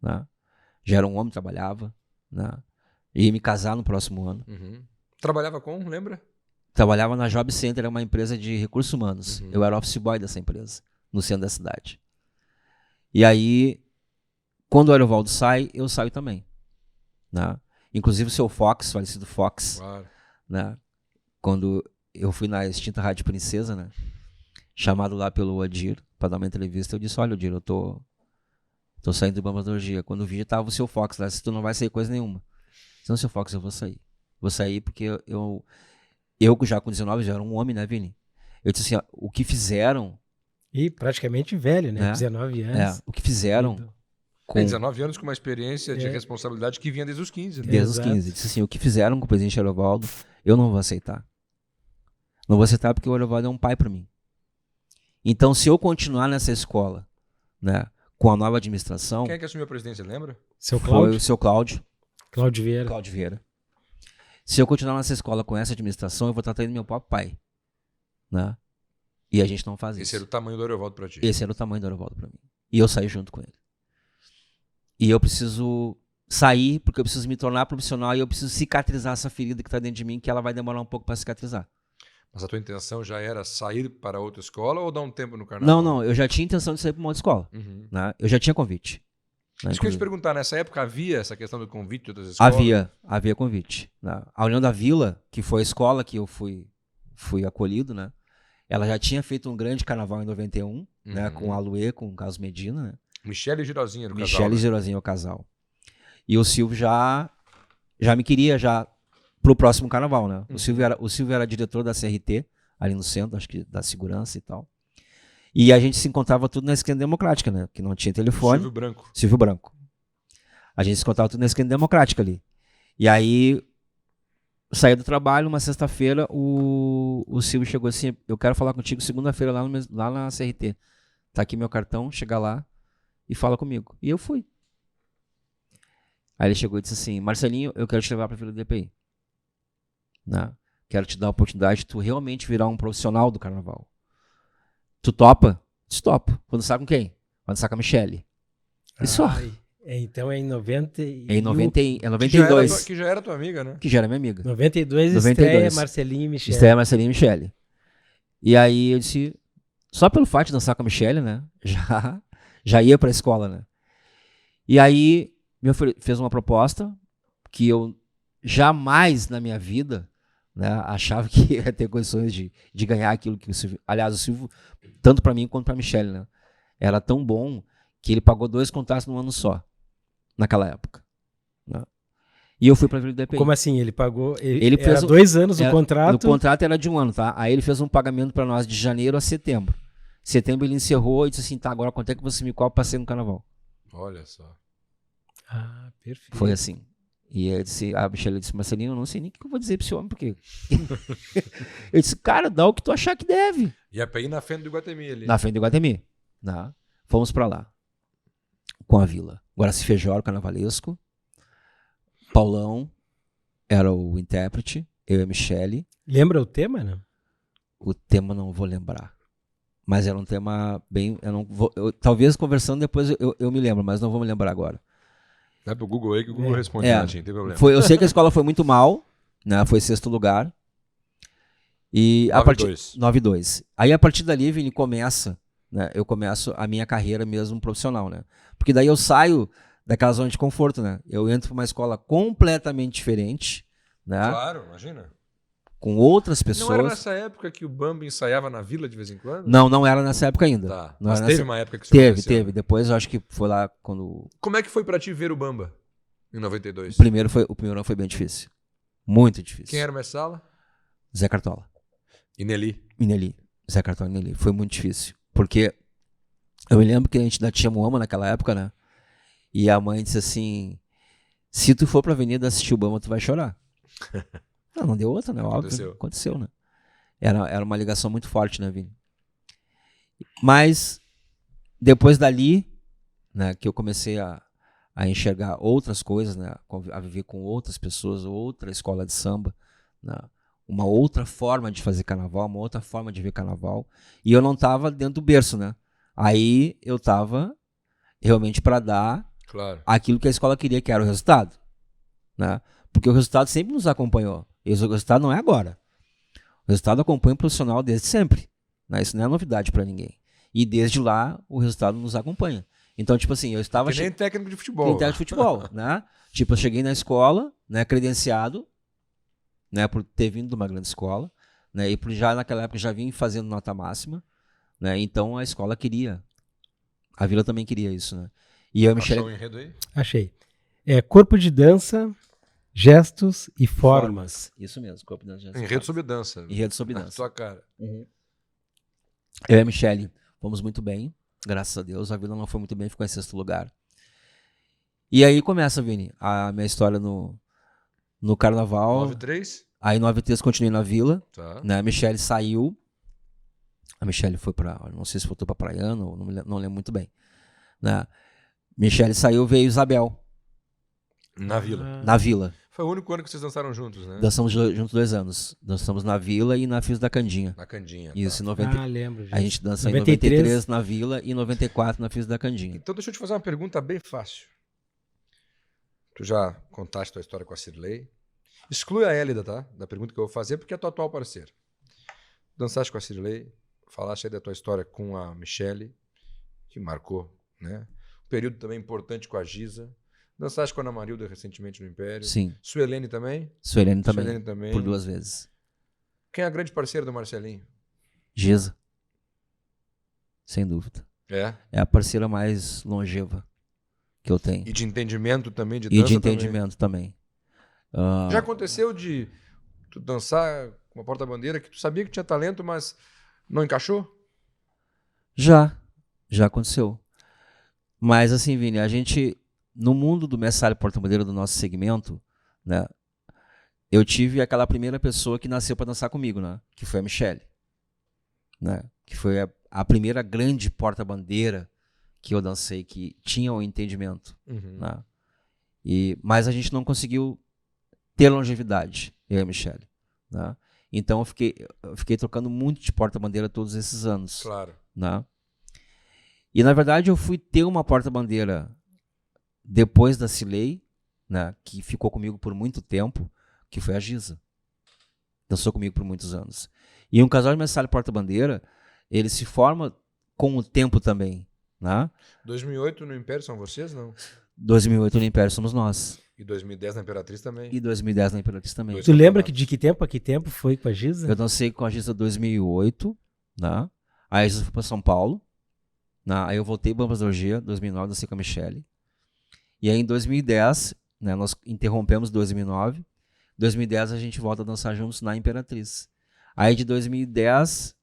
né? Já era um homem, trabalhava, né? Ia me casar no próximo ano. Uhum. Trabalhava com, lembra? Trabalhava na Job Center, uma empresa de recursos humanos. Uhum. Eu era office boy dessa empresa, no centro da cidade. E aí, quando o Ariovaldo sai, eu saio também, né? Inclusive o seu Fox, falecido Fox, Claro. né? Quando eu fui na extinta Rádio Princesa, né? Chamado lá pelo Odir para dar uma entrevista, eu disse, olha, Odir, eu tô saindo do Bambas da Orgia. Quando o vídeo tava o seu Fox lá, se tu não vai sair coisa nenhuma. Então, seu Fox, eu vou sair. Vou sair porque eu já com 19 já era um homem, né, Vini? Eu disse assim, ó, o que fizeram... E praticamente velho, né? É. 19 anos. o que fizeram... Tem 19 anos com uma experiência de responsabilidade que vinha desde os 15, né? Desde os 15. Disse assim, o que fizeram com o presidente Ariovaldo, eu não vou aceitar. Não vou aceitar porque o Ariovaldo é um pai para mim. Então, se eu continuar nessa escola, né, com a nova administração... Quem é que assumiu a presidência, lembra? Seu Foi Cláudio? o seu Cláudio. Cláudio Vieira. Cláudio Vieira. Se eu continuar nessa escola com essa administração, eu vou estar traindo meu próprio pai. Né? E a gente não faz isso. Esse era o tamanho do Ariovaldo pra ti. Esse era o tamanho do Ariovaldo para mim. E eu saí junto com ele. E eu preciso sair porque eu preciso me tornar profissional e eu preciso cicatrizar essa ferida que está dentro de mim, que ela vai demorar um pouco para cicatrizar. Mas a tua intenção já era sair para outra escola ou dar um tempo no carnaval? Não, eu já tinha intenção de sair para uma outra escola. Uhum. Né? Eu já tinha convite. Né? Isso que eu ia te perguntar, nessa época havia essa questão do convite de outras escolas? Havia convite. Né? A União da Vila, que foi a escola que eu fui acolhido, né? Ela já tinha feito um grande carnaval em 91, né? Com a Luê, com o Carlos Medina, né? Michele e Girozinho era o casal. Michele e né? Girozinho é o casal. E o Silvio já já me queria já pro próximo carnaval, né? O Silvio era diretor da CRT, ali no centro, acho que da segurança e tal. E a gente se encontrava tudo na Esquina Democrática, né? Que não tinha telefone. Silvio Branco. A gente se encontrava tudo na Esquina Democrática ali. E aí, saía do trabalho, uma sexta-feira, o Silvio chegou assim, eu quero falar contigo segunda-feira lá na CRT. Tá aqui meu cartão, chega lá e fala comigo. E eu fui. Aí ele chegou e disse assim, Marcelinho, eu quero te levar pra Vila do DPI. Né? Quero te dar a oportunidade de tu realmente virar um profissional do carnaval. Tu topa? Topo. Vou dançar com quem? Vou dançar com a Michele. E só. Então é em 90 É 92. Que já era tua amiga, né? Que já era minha amiga. 92 estreia Marcelinho e Michele. Estreia Marcelinho e Michele. E aí eu disse, só pelo fato de dançar com a Michele, né? Já ia pra escola, né? E aí me fez uma proposta que eu jamais na minha vida, né, achava que ia ter condições de ganhar aquilo que o Silvio... Aliás, o Silvio, tanto pra mim quanto pra Michele, né? Era tão bom que ele pagou 2 contratos num ano só. Naquela época. Né? E eu fui pra Vila do DPI. Como assim? Ele pagou... Ele era fez 2 anos o contrato? O contrato era de 1 ano, tá? Aí ele fez um pagamento pra nós de janeiro a setembro. Setembro ele encerrou e disse assim, tá, agora quanto é que você me cobra pra ser no carnaval? Olha só. Ah, perfeito. Foi assim. E eu disse, a Michele disse, Marcelinho, eu não sei nem o que eu vou dizer pra esse homem, porque... eu disse, cara, dá o que tu achar que deve. E é pra ir na frente do Iguatemi ali. Na frente do Iguatemi. Né? Fomos pra lá. Com a Vila. Guaraci Feijó, carnavalesco. Paulão era o intérprete. Eu e a Michele. Lembra o tema, né? O tema não vou lembrar. Mas era um tema bem... talvez conversando depois eu me lembro, mas não vou me lembrar agora. Dá pro Google aí que o Google responde, não tem problema. Eu sei que a escola foi muito mal, né? Foi 6º lugar. E 9-2. Aí a partir dali, Vini, começa, né? Eu começo a minha carreira mesmo profissional, né? Porque daí eu saio daquela zona de conforto, né? Eu entro para uma escola completamente diferente, né? Claro, imagina. Com outras pessoas. Não era nessa época que o Bamba ensaiava na Vila de vez em quando? Não era nessa época ainda. Tá. Não Mas teve uma época que isso aconteceu. Teve. Depois eu acho que foi lá quando... Como é que foi pra ti ver o Bamba em 92? O primeiro ano foi bem difícil. Muito difícil. Quem era o mestre sala? Zé Cartola. E Nelly? Zé Cartola e Nelly. Foi muito difícil. Porque eu me lembro que a gente ainda tinha Moama naquela época, né? E a mãe disse assim, se tu for pra avenida assistir o Bamba, tu vai chorar. Não deu outra, né? Óbvio. Aconteceu, né? Era uma ligação muito forte, né, Vini? Mas, depois dali, né, que eu comecei a enxergar outras coisas, né, a viver com outras pessoas, outra escola de samba, né, uma outra forma de fazer carnaval, uma outra forma de ver carnaval, e eu não estava dentro do berço, né? Aí eu estava realmente para dar aquilo que a escola queria, que era o resultado, né? Porque o resultado sempre nos acompanhou. E o resultado não é agora. O resultado acompanha o profissional desde sempre. Né? Isso não é novidade para ninguém. E desde lá, o resultado nos acompanha. Então, tipo assim, eu estava... Que nem técnico de futebol. Né? Tipo, eu cheguei na escola, né, credenciado, né, por ter vindo de uma grande escola, né, e por já naquela época já vim fazendo nota máxima, né, então a escola queria. A Vila também queria isso, né. E eu, Michele... Achou o enredo aí? Achei. Corpo de dança... Gestos e formas. Isso mesmo, corpo de dança. Enredo sobre dança. Enredo sobre dança. Sua cara. Uhum. Eu e a Michele fomos muito bem, graças a Deus. A Vila não foi muito bem, ficou em 6º lugar. E aí começa, Vini, a minha história no carnaval. 9-3? Aí 9-3 continuei na Vila. Tá. Né? A Michele saiu. A Michele foi pra... Não sei se voltou pra Praiana, ou não lembro muito bem. Né? Michele saiu, veio Isabel. Na Vila. Na Vila. Foi o único ano que vocês dançaram juntos, né? Dançamos juntos 2 anos. Dançamos na Vila e na Fios da Candinha. Na Candinha. Isso, tá. Lembro disso. A gente dança em 93 na Vila e 94 na Fios da Candinha. Então deixa eu te fazer uma pergunta bem fácil. Tu já contaste tua história com a Cirlei. Exclui a Hélida, tá? Da pergunta que eu vou fazer, porque é tua atual parceira. Dançaste com a Cirlei, falaste aí da tua história com a Michele, que marcou, né? Um período também importante com a Giza. Dançaste com a Ana Marilda recentemente no Império. Sim. Suelene também? Suelene também. Por 2 vezes. Quem é a grande parceira do Marcelinho? Giza. Sem dúvida. É a parceira mais longeva que eu tenho. E de entendimento também de dança? E de entendimento também. Já aconteceu de tu dançar com uma porta-bandeira que tu sabia que tinha talento, mas não encaixou? Já aconteceu. Mas assim, Vini, a gente, no mundo do mestre porta-bandeira do nosso segmento, né, eu tive aquela primeira pessoa que nasceu para dançar comigo, né, que foi a Michele, né, que foi a primeira grande porta-bandeira que eu dancei, que tinha um entendimento, né, mas a gente não conseguiu ter longevidade, eu e a Michele, né, então eu fiquei trocando muito de porta-bandeira todos esses anos. Claro. Né? E na verdade eu fui ter uma porta-bandeira depois da Cilei, né, que ficou comigo por muito tempo, que foi a Giza. Dançou comigo por muitos anos. E um casal de mestre porta-bandeira, ele se forma com o tempo também. Né? 2008 no Império são vocês, não? 2008 no Império somos nós. E 2010 na Imperatriz também. E 2010 na Imperatriz também. Dois Tu lembra campeonatos. de que tempo a que tempo foi com a Giza? Eu dancei com a Giza 2008, né? Aí a Giza foi para São Paulo. Aí eu voltei para Bambas da Orgia, 2009, dancei com a Michele. E aí em 2010, né, nós interrompemos 2009. 2010 a gente volta a dançar juntos na Imperatriz. Aí de 2010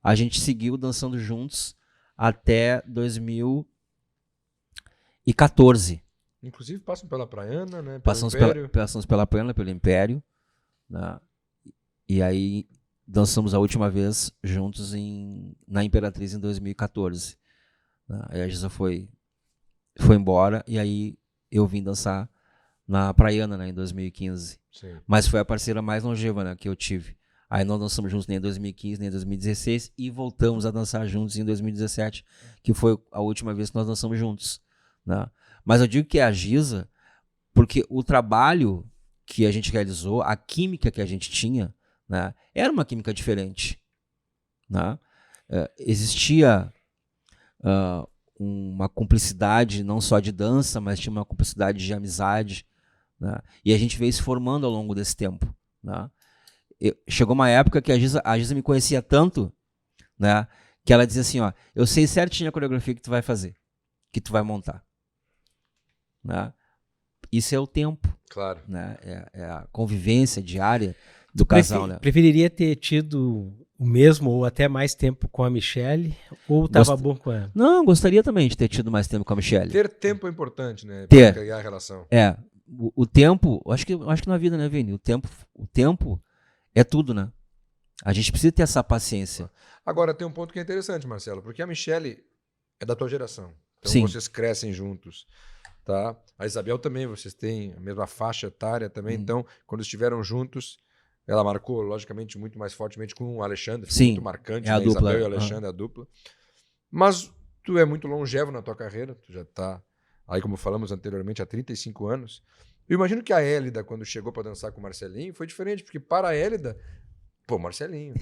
a gente seguiu dançando juntos até 2014. Inclusive passam pela Praiana, né? Pelo Passamos Império. passamos pela Praiana, pelo Império. Né? E aí dançamos a última vez juntos na Imperatriz em 2014. Aí a Giza foi embora e aí eu vim dançar na Praiana, né, em 2015. Sim. Mas foi a parceira mais longeva, né, que eu tive. Aí não dançamos juntos nem em 2015, nem em 2016 e voltamos a dançar juntos em 2017, que foi a última vez que nós dançamos juntos. Né? Mas eu digo que é a Giza porque o trabalho que a gente realizou, a química que a gente tinha, né, era uma química diferente. Né? Existia uma cumplicidade não só de dança, mas tinha uma cumplicidade de amizade. Né? E a gente veio se formando ao longo desse tempo. Né? Chegou uma época que a Giza me conhecia tanto, né, que ela dizia assim, ó, eu sei certinho a coreografia que tu vai fazer, que tu vai montar. Né? Isso é o tempo. Claro. Né? É a convivência diária do casal. Né? Preferiria ter tido o mesmo ou até mais tempo com a Michele ou estava bom com ela? Não, gostaria também de ter tido mais tempo com a Michele. Ter tempo é importante, né? Ter. Pra criar a relação. O tempo, acho que na vida, né, Vini? O tempo é tudo, né? A gente precisa ter essa paciência. Agora, tem um ponto que é interessante, Marcelo, porque a Michele é da tua geração. Então Sim. vocês crescem juntos. Tá? A Isabel também, vocês têm a mesma faixa etária também. Então, quando estiveram juntos, ela marcou, logicamente, muito mais fortemente com o Alexandre. Sim, muito marcante, é a né? dupla. Isabel e o Alexandre, a dupla. Mas tu é muito longevo na tua carreira, tu já está aí, como falamos anteriormente, há 35 anos. Eu imagino que a Hélida, quando chegou para dançar com o Marcelinho, foi diferente, porque para a Hélida, pô, Marcelinho.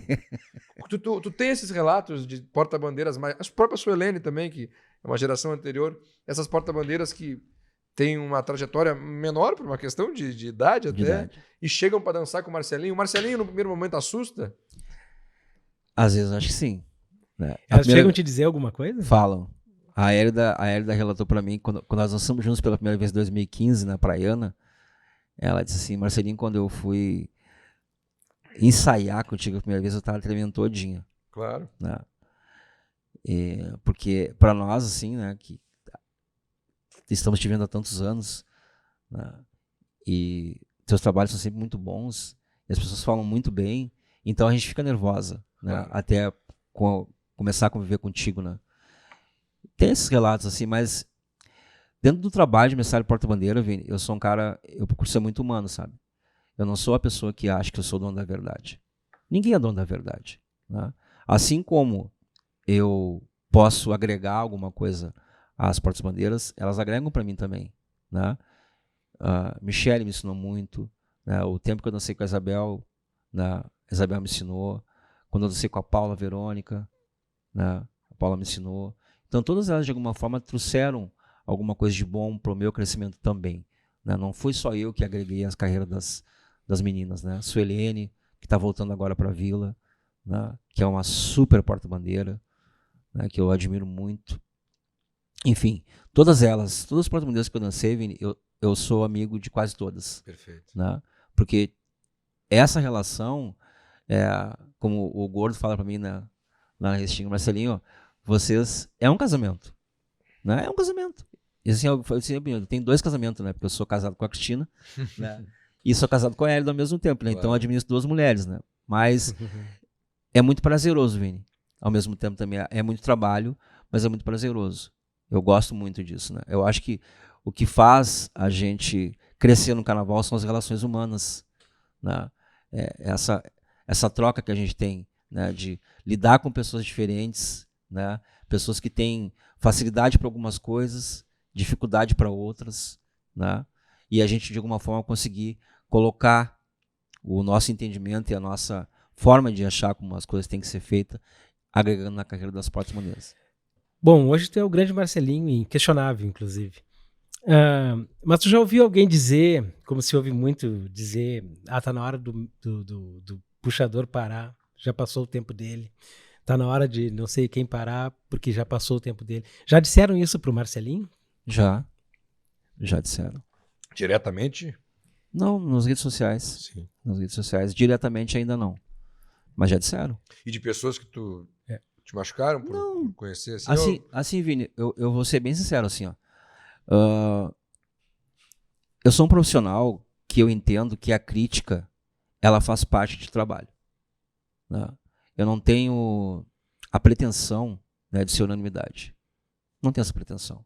tu tem esses relatos de porta-bandeiras mais. A própria Suelene também, que é uma geração anterior, essas porta-bandeiras que têm uma trajetória menor por uma questão de idade até, e chegam para dançar com o Marcelinho. O Marcelinho, no primeiro momento, assusta? Às vezes, acho que sim. Né? Elas chegam a te dizer alguma coisa? Falam. A Hélida relatou para mim, quando nós dançamos juntos pela primeira vez em 2015, na Praiana, ela disse assim, Marcelinho, quando eu fui ensaiar contigo a primeira vez, eu estava tremendo todinha. Claro. Né? Porque para nós, assim, né, que estamos te vendo há tantos anos, né, e teus trabalhos são sempre muito bons, e as pessoas falam muito bem, então a gente fica nervosa, né, Claro. até começar a conviver contigo, né. Tem esses relatos, assim, mas dentro do trabalho de mestre porta-bandeira, Vini, eu sou um cara, eu procuro ser muito humano, sabe? Eu não sou a pessoa que acha que eu sou dono da verdade. Ninguém é dono da verdade. Né? Assim como eu posso agregar alguma coisa às portas-bandeiras, elas agregam para mim também. Né? Michele me ensinou muito. Né? O tempo que eu dancei com a Isabel, né? A Isabel me ensinou. Quando eu dancei com a Paula Verônica, né? A Paula me ensinou. Então todas elas de alguma forma trouxeram alguma coisa de bom para o meu crescimento também. Né? Não fui só eu que agreguei as carreiras das meninas. Né? Suelene, que está voltando agora para a Vila, né? Que é uma super porta-bandeira, né? Que eu admiro muito. Enfim, todas as porta-bandeiras que eu dancei, Vini, eu eu sou amigo de quase todas. Perfeito. Né? Porque essa relação, como o Gordo fala pra mim lá na Restinga, Marcelinho, vocês, é um casamento. Né? É um casamento. E assim, eu tenho 2 casamentos, né? Porque eu sou casado com a Cristina, né? E sou casado com a Hélida ao mesmo tempo, né? Então eu administro 2 mulheres, né? Mas é muito prazeroso, Vini. Ao mesmo tempo também é muito trabalho, mas é muito prazeroso. Eu gosto muito disso, né? Eu acho que o que faz a gente crescer no carnaval são as relações humanas, né? Essa troca que a gente tem, né? De lidar com pessoas diferentes, né? Pessoas que têm facilidade para algumas coisas, dificuldade para outras, né? E a gente, de alguma forma, conseguir colocar o nosso entendimento e a nossa forma de achar como as coisas têm que ser feitas, agregando na carreira das próprias maneiras. Bom, hoje tem o grande Marcelinho, inquestionável, inclusive. Mas tu já ouviu alguém dizer, como se ouve muito dizer, tá na hora do puxador parar, já passou o tempo dele. Tá na hora de não sei quem parar, porque já passou o tempo dele. Já disseram isso pro Marcelinho? Já disseram. Diretamente? Não, nas redes sociais. Sim. Nas redes sociais. Diretamente ainda não. Mas já disseram. E de pessoas que tu te machucaram por conhecer? Assim, Vini, eu vou ser bem sincero, assim, ó. Eu sou um profissional que eu entendo que a crítica, ela faz parte de trabalho. Né? Eu não tenho a pretensão, né, de ser unanimidade. Não tenho essa pretensão.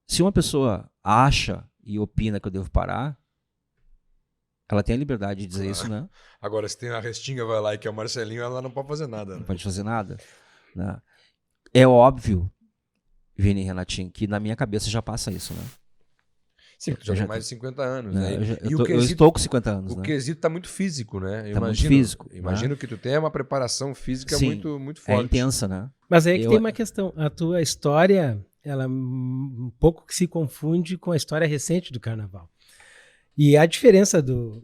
Se uma pessoa acha e opina que eu devo parar, ela tem a liberdade de dizer isso, né? Agora, se tem a Restinga, vai lá e que é o Marcelinho, ela não pode fazer nada. Né? Não pode fazer nada. Né? É óbvio, Vini e Renatinho, que na minha cabeça já passa isso, né? Sim, tu já tem mais de 50 anos. Né? Né? Eu estou com 50 anos. O né? quesito tá muito físico, né? Tá muito físico. Imagino que tu tenha uma preparação física Sim, muito, muito forte. É intensa, né? Mas aí é que tem uma questão. A tua história, ela um pouco que se confunde com a história recente do carnaval. E a diferença do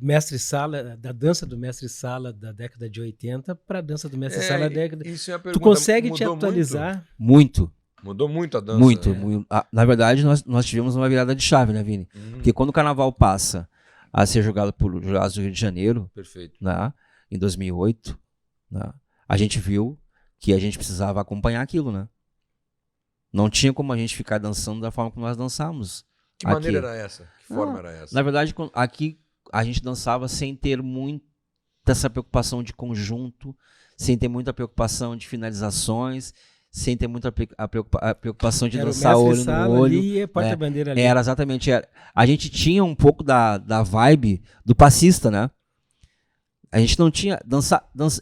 mestre-sala, da dança do mestre-sala da década de 80 para a dança do mestre-sala da década... Isso é uma pergunta. Tu consegue te atualizar? Muito. Mudou muito a dança. Muito. Na verdade, nós tivemos uma virada de chave, né, Vini? Porque quando o carnaval passa a ser jogado por jurados do Rio de Janeiro, perfeito, né, em 2008, né, a gente viu que a gente precisava acompanhar aquilo, né? Não tinha como a gente ficar dançando da forma como nós dançamos. Que maneira era essa? Que forma era essa? Na verdade, aqui a gente dançava sem ter muita essa preocupação de conjunto, sem ter muita preocupação de finalizações, sem ter muita a preocupação de dançar olho no olho. Ali, porta-bandeira ali. Era exatamente. A gente tinha um pouco da vibe do passista, né? A gente não tinha.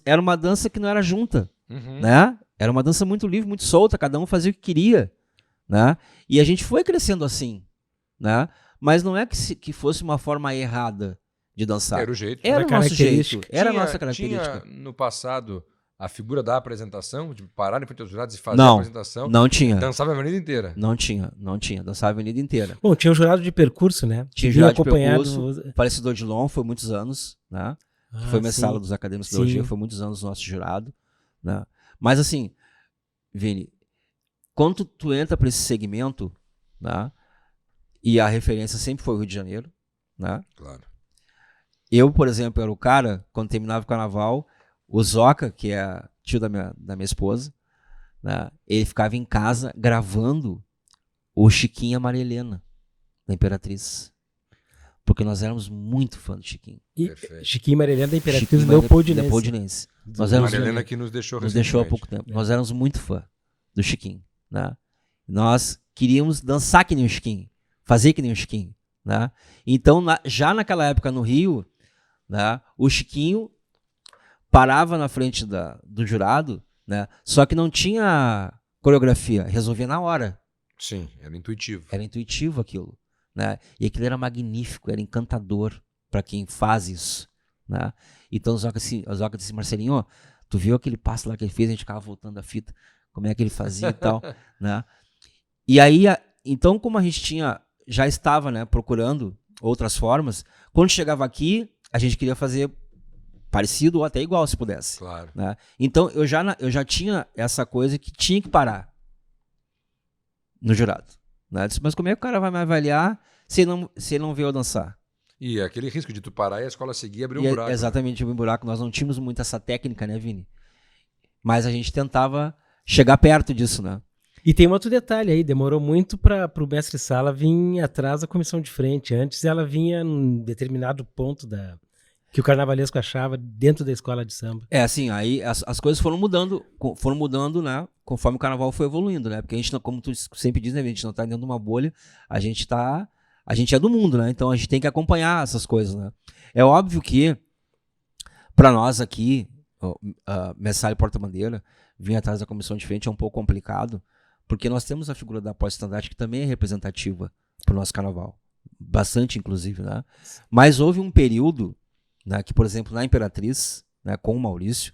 Era uma dança que não era junta. Né? Era uma dança muito livre, muito solta, cada um fazia o que queria. Né? E a gente foi crescendo assim. Né? Mas não é que fosse uma forma errada de dançar. Era o jeito. Era o nosso jeito. Era a nossa característica. Tinha no passado a figura da apresentação, de parar em frente aos jurados e fazer a apresentação. Não tinha. Dançava a avenida inteira. Não tinha. Dançava a avenida inteira. Bom, tinha um jurado de percurso, né? Tinha jurado de percurso. Falecido Odilon foi muitos anos, né? Foi mestre dos acadêmicos da UG, foi muitos anos nosso jurado. Né? Mas assim, Vini, quando tu entra para esse segmento, né? E a referência sempre foi o Rio de Janeiro, né? Claro. Eu, por exemplo, era o cara, quando terminava o carnaval, o Zoca, que é tio da minha esposa, né? Ele ficava em casa gravando o Chiquinho e a Maria Helena, da Imperatriz. Porque nós éramos muito fãs do Chiquinho. Chiquinho e Maria Helena da Imperatriz Leopoldinense. Maria Helena que nos deixou há pouco tempo. Nós éramos muito fã do Chiquinho. Né? Nós queríamos dançar que nem o Chiquinho. Fazer que nem o Chiquinho. Né? Então, já naquela época no Rio, né, o Chiquinho parava na frente do jurado, né, só que não tinha coreografia, resolvia na hora. Sim, era intuitivo. Era intuitivo aquilo. Né? E aquilo era magnífico, era encantador para quem faz isso. Né? Então o Zoca disse, Marcelinho, tu viu aquele passo lá que ele fez, a gente ficava voltando a fita, como é que ele fazia e tal. Né? E aí, então como a gente já estava, né, procurando outras formas, quando chegava aqui, a gente queria fazer parecido ou até igual, se pudesse. Claro. Né? Então eu já tinha essa coisa que tinha que parar no jurado. Né? Eu disse, mas como é que o cara vai me avaliar se ele não vê eu dançar? E aquele risco de tu parar e a escola seguir e abrir um E buraco. Né? exatamente, um buraco. Nós não tínhamos muito essa técnica, né, Vini? Mas a gente tentava chegar perto disso, né? E tem um outro detalhe aí, demorou muito para o mestre Sala vir atrás da comissão de frente. Antes ela vinha num determinado ponto que o carnavalesco achava dentro da escola de samba. Assim, aí as coisas foram mudando, né? Conforme o carnaval foi evoluindo, né? Porque a gente, como tu sempre diz, né? A gente não tá dentro de uma bolha, a gente é do mundo, né? Então a gente tem que acompanhar essas coisas, né? É óbvio que, para nós aqui, Messalha e Porta-Bandeira, vir atrás da comissão de frente é um pouco complicado, porque nós temos a figura da pós-estandarte que também é representativa para o nosso carnaval. Bastante, inclusive, né? Mas houve um período, né, que, por exemplo, na Imperatriz, né, com o Maurício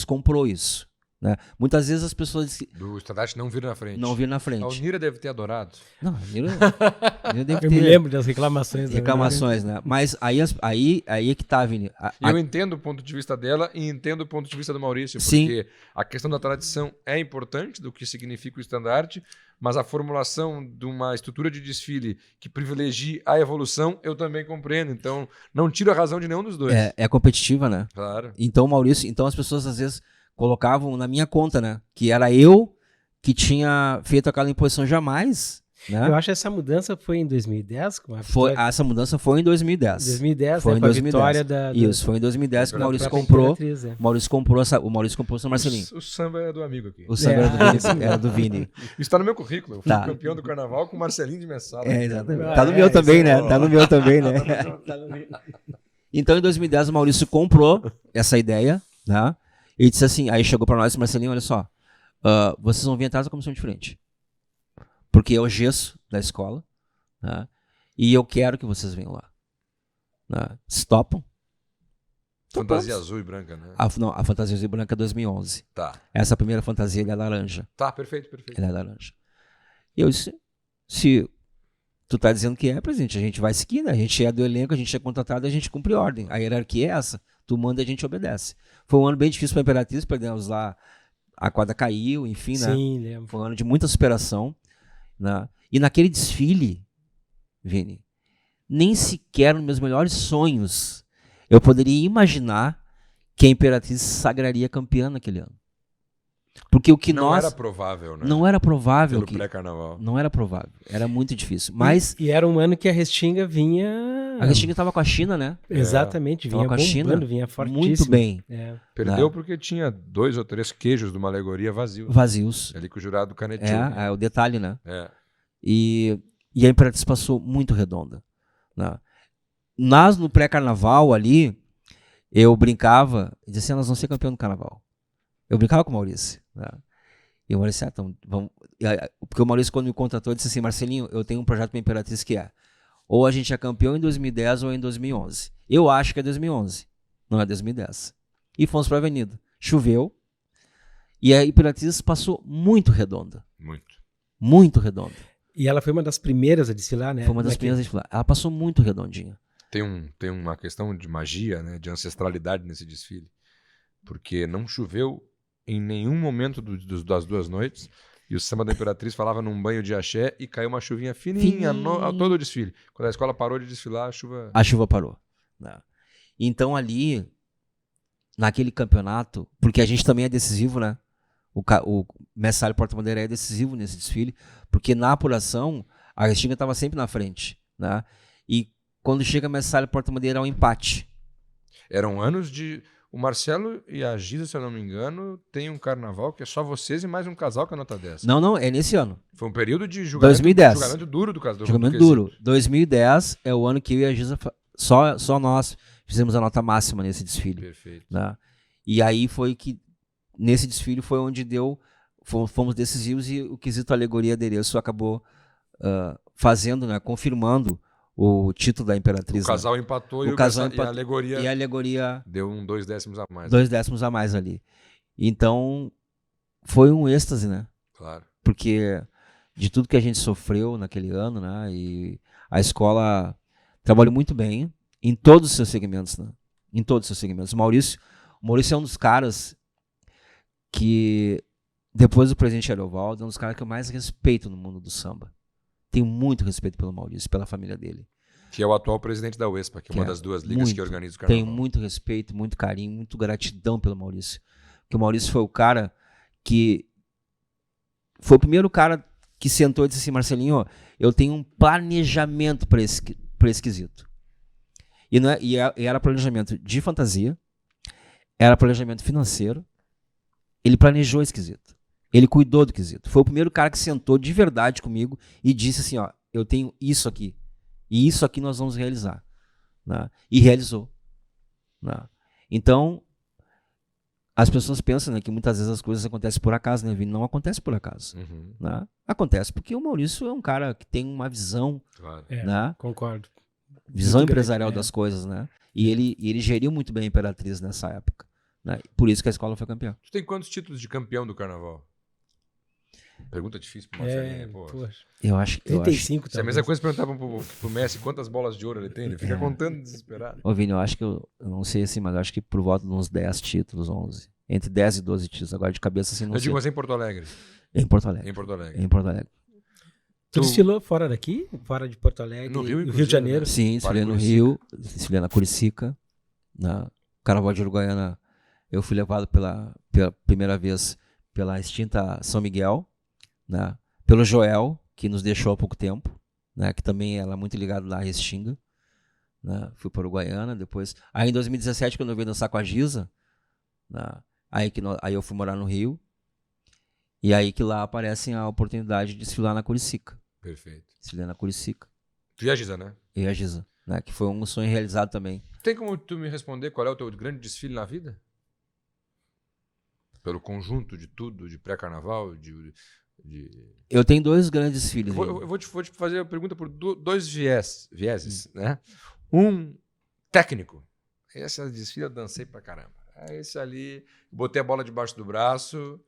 comprou isso. Né? Muitas vezes as pessoas Do estandarte não vir na frente. não viram na A frente. Unira deve ter adorado. Não, a Unira deve Eu me ter lembro das reclamações. reclamações, né? Mas aí é que tá, Vini. E eu entendo o ponto de vista dela e entendo o ponto de vista do Maurício, Sim. porque a questão da tradição é importante, do que significa o estandarte, mas a formulação de uma estrutura de desfile que privilegie a evolução, eu também compreendo. Então, não tiro a razão de nenhum dos dois. É competitiva, né? Claro. Então, Maurício, as pessoas às vezes colocavam na minha conta, né? Que era eu que tinha feito aquela imposição jamais, né? Eu acho que essa mudança foi em 2010? Essa mudança foi em 2010. 2010, Foi né, em com a 2010. vitória da... Isso, foi em 2010 que o Maurício própria comprou. Imperatriz, é. O Maurício comprou São Marcelinho. O samba é do amigo aqui. O samba era do Vini. Isso está no meu currículo. Eu fui Tá. campeão do carnaval com o Marcelinho de Messala. Exatamente. Ah, Tá no meu também, isso né? é Tá no meu também, né? Então, em 2010, o Maurício comprou essa ideia, né? E disse assim, aí chegou pra nós, Marcelinho, olha só, vocês vão vir atrás da comissão de frente. Porque é o gesso da escola, né? E eu quero que vocês venham lá. Né? Se topam? Fantasia Topamos. azul e branca, né? A fantasia azul e branca é 2011. Tá. Essa primeira fantasia, ele é laranja. Tá, perfeito, perfeito. Ele é laranja. E eu disse, se tu tá dizendo que é, presidente, a gente vai seguir, né? A gente é do elenco, a gente é contratado, a gente cumpre ordem. A hierarquia é essa. Tu manda e a gente obedece. Foi um ano bem difícil para a Imperatriz, perdemos lá, a quadra caiu, enfim, né? Sim, lembro. Foi um ano de muita superação, né? E naquele desfile, Vini, nem sequer nos meus melhores sonhos eu poderia imaginar que a Imperatriz sagraria campeã naquele ano. Porque o que não era provável, né? Não era provável. Pelo pré-carnaval. Não era provável. Era muito difícil. Mas E era um ano que a Restinga vinha... a Restinga estava com a China, né? Exatamente, Tava vinha com a bombando, China vinha fortíssimo. muito bem. É. Perdeu Não. porque tinha 2 ou 3 queijos de uma alegoria vazios. Vazios. Ali que o jurado caneteou. É o detalhe, né? É. E a Imperatriz passou muito redonda. Né? Nós, no pré-carnaval ali, eu brincava e dizia assim, nós vamos ser campeão do carnaval. Eu brincava com o Maurício. Né? E o Maurício, então, vamos... Porque o Maurício, quando me contratou, disse assim, Marcelinho, eu tenho um projeto para a Imperatriz que é, ou a gente é campeão em 2010 ou em 2011. Eu acho que é 2011, não é 2010. E fomos para a Avenida. Choveu, e a Imperatriz passou muito redonda. Muito. Muito redonda. E ela foi uma das primeiras a desfilar, né? Foi uma das primeiras a desfilar. Ela passou muito redondinha. Tem uma questão de magia, né, de ancestralidade nesse desfile. Porque não choveu em nenhum momento das 2 noites. E o samba da Imperatriz falava num banho de axé e caiu uma chuvinha fininha a todo o desfile. Quando a escola parou de desfilar, a chuva parou. Né? Então ali, naquele campeonato, porque a gente também é decisivo, né? O Messalha e Porta-Bandeira é decisivo nesse desfile, porque na apuração, a Restinga estava sempre na frente. Né? E quando chega Messalha e Porta-Bandeira, é um empate. Eram anos de... O Marcelo e a Giza, se eu não me engano, tem um carnaval que é só vocês e mais um casal que é nota 10. Não, é nesse ano. Foi um período de julgamento, 2010. julgamento duro do casal. Julgamento duro. 2010 é o ano que eu e a Giza, só nós fizemos a nota máxima nesse desfile. Perfeito. Né? E aí foi que, nesse desfile foi onde fomos decisivos e o quesito alegoria adereço acabou fazendo, né, confirmando o título da Imperatriz. O casal empatou e a alegoria... E a alegoria... Deu 2 décimos a mais. 2 décimos a mais ali. Então, foi um êxtase, né? Claro. Porque de tudo que a gente sofreu naquele ano, né? E a escola trabalhou muito bem em todos os seus segmentos, né? Em todos os seus segmentos. O Maurício é um dos caras que, depois do presidente Ariovaldo, é um dos caras que eu mais respeito no mundo do samba. tenho muito respeito pelo Maurício, pela família dele. Que é o atual presidente da UESPA, que é uma das duas ligas muito, que organiza o carnaval. Tenho muito respeito, muito carinho, muito gratidão pelo Maurício. Porque o Maurício foi o cara que... Foi o primeiro cara que sentou e disse assim, Marcelinho, ó, eu tenho um planejamento para esse quesito. E era planejamento de fantasia, era planejamento financeiro. Ele planejou esse quesito. Ele cuidou do quesito. Foi o primeiro cara que sentou de verdade comigo e disse assim, ó, eu tenho isso aqui. E isso aqui nós vamos realizar. Né? E realizou. Né? Então, as pessoas pensam, né, que muitas vezes as coisas acontecem por acaso, né, Vini? Não acontece por acaso. Né? Acontece porque o Maurício é um cara que tem uma visão. Claro. Né? Concordo. Visão Muito empresarial grande, das coisas, né? E ele geriu muito bem a Imperatriz nessa época. Né? Por isso que a escola foi campeã. Tu tem quantos títulos de campeão do carnaval? Pergunta difícil pro Marcelinho, pô. Poxa. Eu acho 35 Se é a mesma coisa perguntar pro Messi quantas bolas de ouro ele tem, ele fica contando desesperado. Ô, Vini, eu acho que eu não sei assim, mas eu acho que por volta de uns 10 títulos, 11. Entre 10 e 12 títulos. Agora de cabeça assim, não Eu sei. digo assim em Porto Alegre. Em Porto Alegre. Em Porto Alegre. Em Porto Alegre. Tu desfilou fora daqui? Fora de Porto Alegre? No Rio, Rio de Janeiro? né? Sim, desfilei no Rio, desfilei na Curicica, na Carnaval de Uruguaiana. Eu fui levado pela primeira vez pela extinta São Miguel, né? Pelo Joel, que nos deixou há pouco tempo, né? Que também ela é muito ligada lá à Restinga. Né? Fui para Uruguaiana, depois... Aí em 2017, quando eu veio dançar com a Giza, né? Aí eu fui morar no Rio, e aí que lá aparece a oportunidade de desfilar na Curicica. Perfeito. Desfilei na Curicica. Tu e a Giza, né? E a Giza, né? Que foi um sonho realizado também. Tem como tu me responder qual é o teu grande desfile na vida? Pelo conjunto de tudo, de pré-carnaval, Eu tenho dois grandes filhos. Eu vou te fazer a pergunta por dois vieses, né? Um técnico. Esse desfile eu dancei pra caramba. Esse ali, botei a bola debaixo do braço,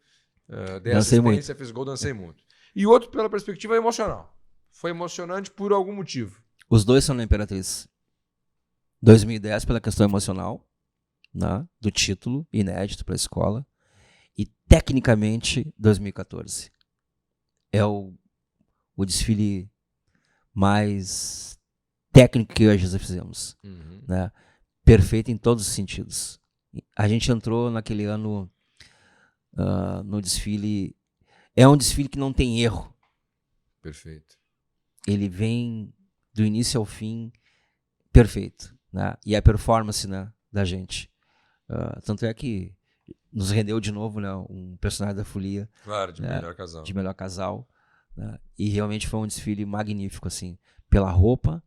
dei Dancei assistência, fiz gol, dancei muito. E outro pela perspectiva emocional. Foi emocionante por algum motivo. Os dois são na Imperatriz. 2010 pela questão emocional, né? Do título, inédito para a escola. E tecnicamente 2014. É o desfile mais técnico que eu e a Giza fizemos. Né? Perfeito em todos os sentidos. A gente entrou naquele ano no desfile. É um desfile que não tem erro. Perfeito. Ele vem do início ao fim perfeito. Né? E a performance, né, da gente. Tanto é que nos rendeu de novo, né, um personagem da Folia. Claro, de melhor casal. De melhor casal. Né? E realmente foi um desfile magnífico, assim. Pela roupa,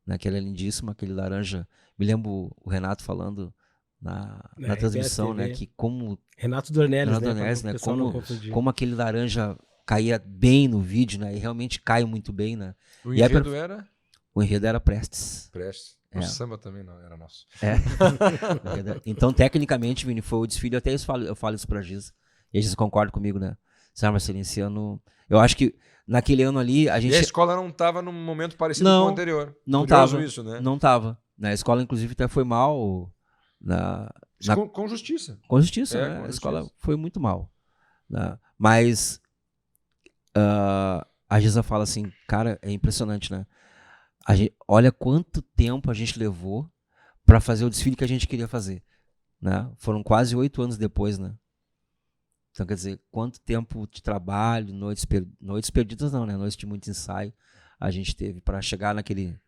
né, que ela é lindíssima, aquele laranja. Me lembro o Renato falando na transmissão, né, que como... Renato Dornelles, né, como aquele laranja caía bem no vídeo, né, e realmente cai muito bem, né. O enredo era? O enredo era Prestes. O samba também não era nosso. Então, tecnicamente, Vini, foi o desfile, até eu falo isso pra Giza, e a Giza concorda comigo, né. Sabe, Marcelinho, esse ano... Eu acho que naquele ano ali, a gente... E a escola não estava num momento parecido com o anterior. Não estava. Isso, né? Não estava. A escola, inclusive, até foi mal... Com justiça. Com justiça, né? Com a escola justiça. foi muito mal. Né? Mas a Giza fala assim, cara, é impressionante, né? Olha quanto tempo a gente levou para fazer o desfile que a gente queria fazer. Né? Foram quase 8 anos depois, né? Então, quer dizer, quanto tempo de trabalho, noites perdidas não, né? Noites de muito ensaio a gente teve para chegar naquele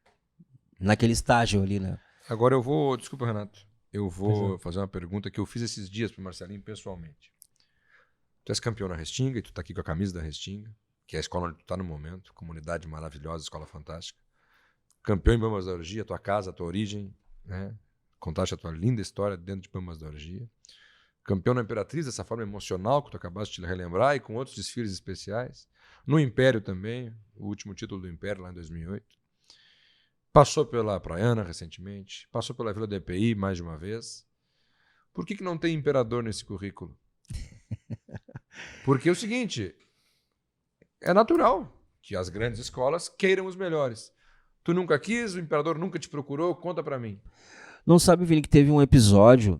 estágio ali, né? Agora eu vou... Desculpa, Renato. Eu vou fazer uma pergunta que eu fiz esses dias pro Marcelinho pessoalmente. Tu és campeão na Restinga e tu tá aqui com a camisa da Restinga, que é a escola onde tu tá no momento, comunidade maravilhosa, escola fantástica. Campeão em Bambas da Orgia, tua casa, a tua origem, né? Contaste a tua linda história dentro de Bambas da Orgia. Campeão na Imperatriz, dessa forma emocional que tu acabaste de relembrar, e com outros desfiles especiais. No Império também, o último título do Império lá em 2008. Passou pela Praiana recentemente, passou pela Vila do EPI mais de uma vez. Por que não tem imperador nesse currículo? Porque é o seguinte, é natural que as grandes escolas queiram os melhores. Tu nunca quis, o imperador nunca te procurou, conta pra mim. Não sabe, Vini, que teve um episódio,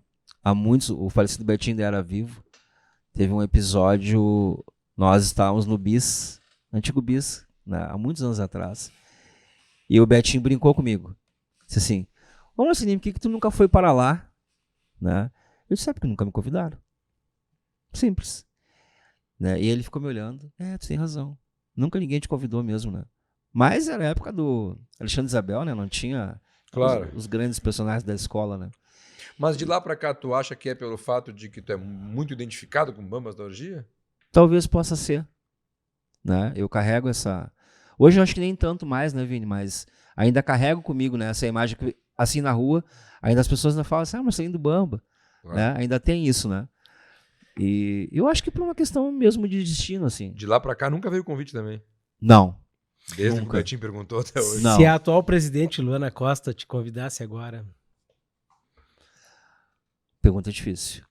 o falecido Betinho ainda era vivo, teve um episódio, nós estávamos no BIS, antigo BIS, né, há muitos anos atrás, e o Betinho brincou comigo. Disse assim, ô Marcelinho, por que tu nunca foi para lá? Né? Eu disse, porque nunca me convidaram. Simples. Né? E ele ficou me olhando, tu tem razão. Nunca ninguém te convidou mesmo, né? Mas era a época do Alexandre Isabel, né? Não tinha Claro. os grandes personagens da escola, né? Mas de lá pra cá, tu acha que é pelo fato de que tu é muito identificado com Bambas da Orgia? Talvez possa ser. Né? Eu carrego essa... Hoje eu acho que nem tanto mais, né, Vini? Mas ainda carrego comigo, né? Essa imagem que, assim na rua, ainda as pessoas ainda falam assim, mas saindo do Bamba. Claro. Né? Ainda tem isso, né? E eu acho que por uma questão mesmo de destino, assim. De lá pra cá nunca veio convite também. Não. Desde Nunca. que o Betinho perguntou até hoje. Não. Se a atual presidente Luana Costa te convidasse agora... Pergunta difícil.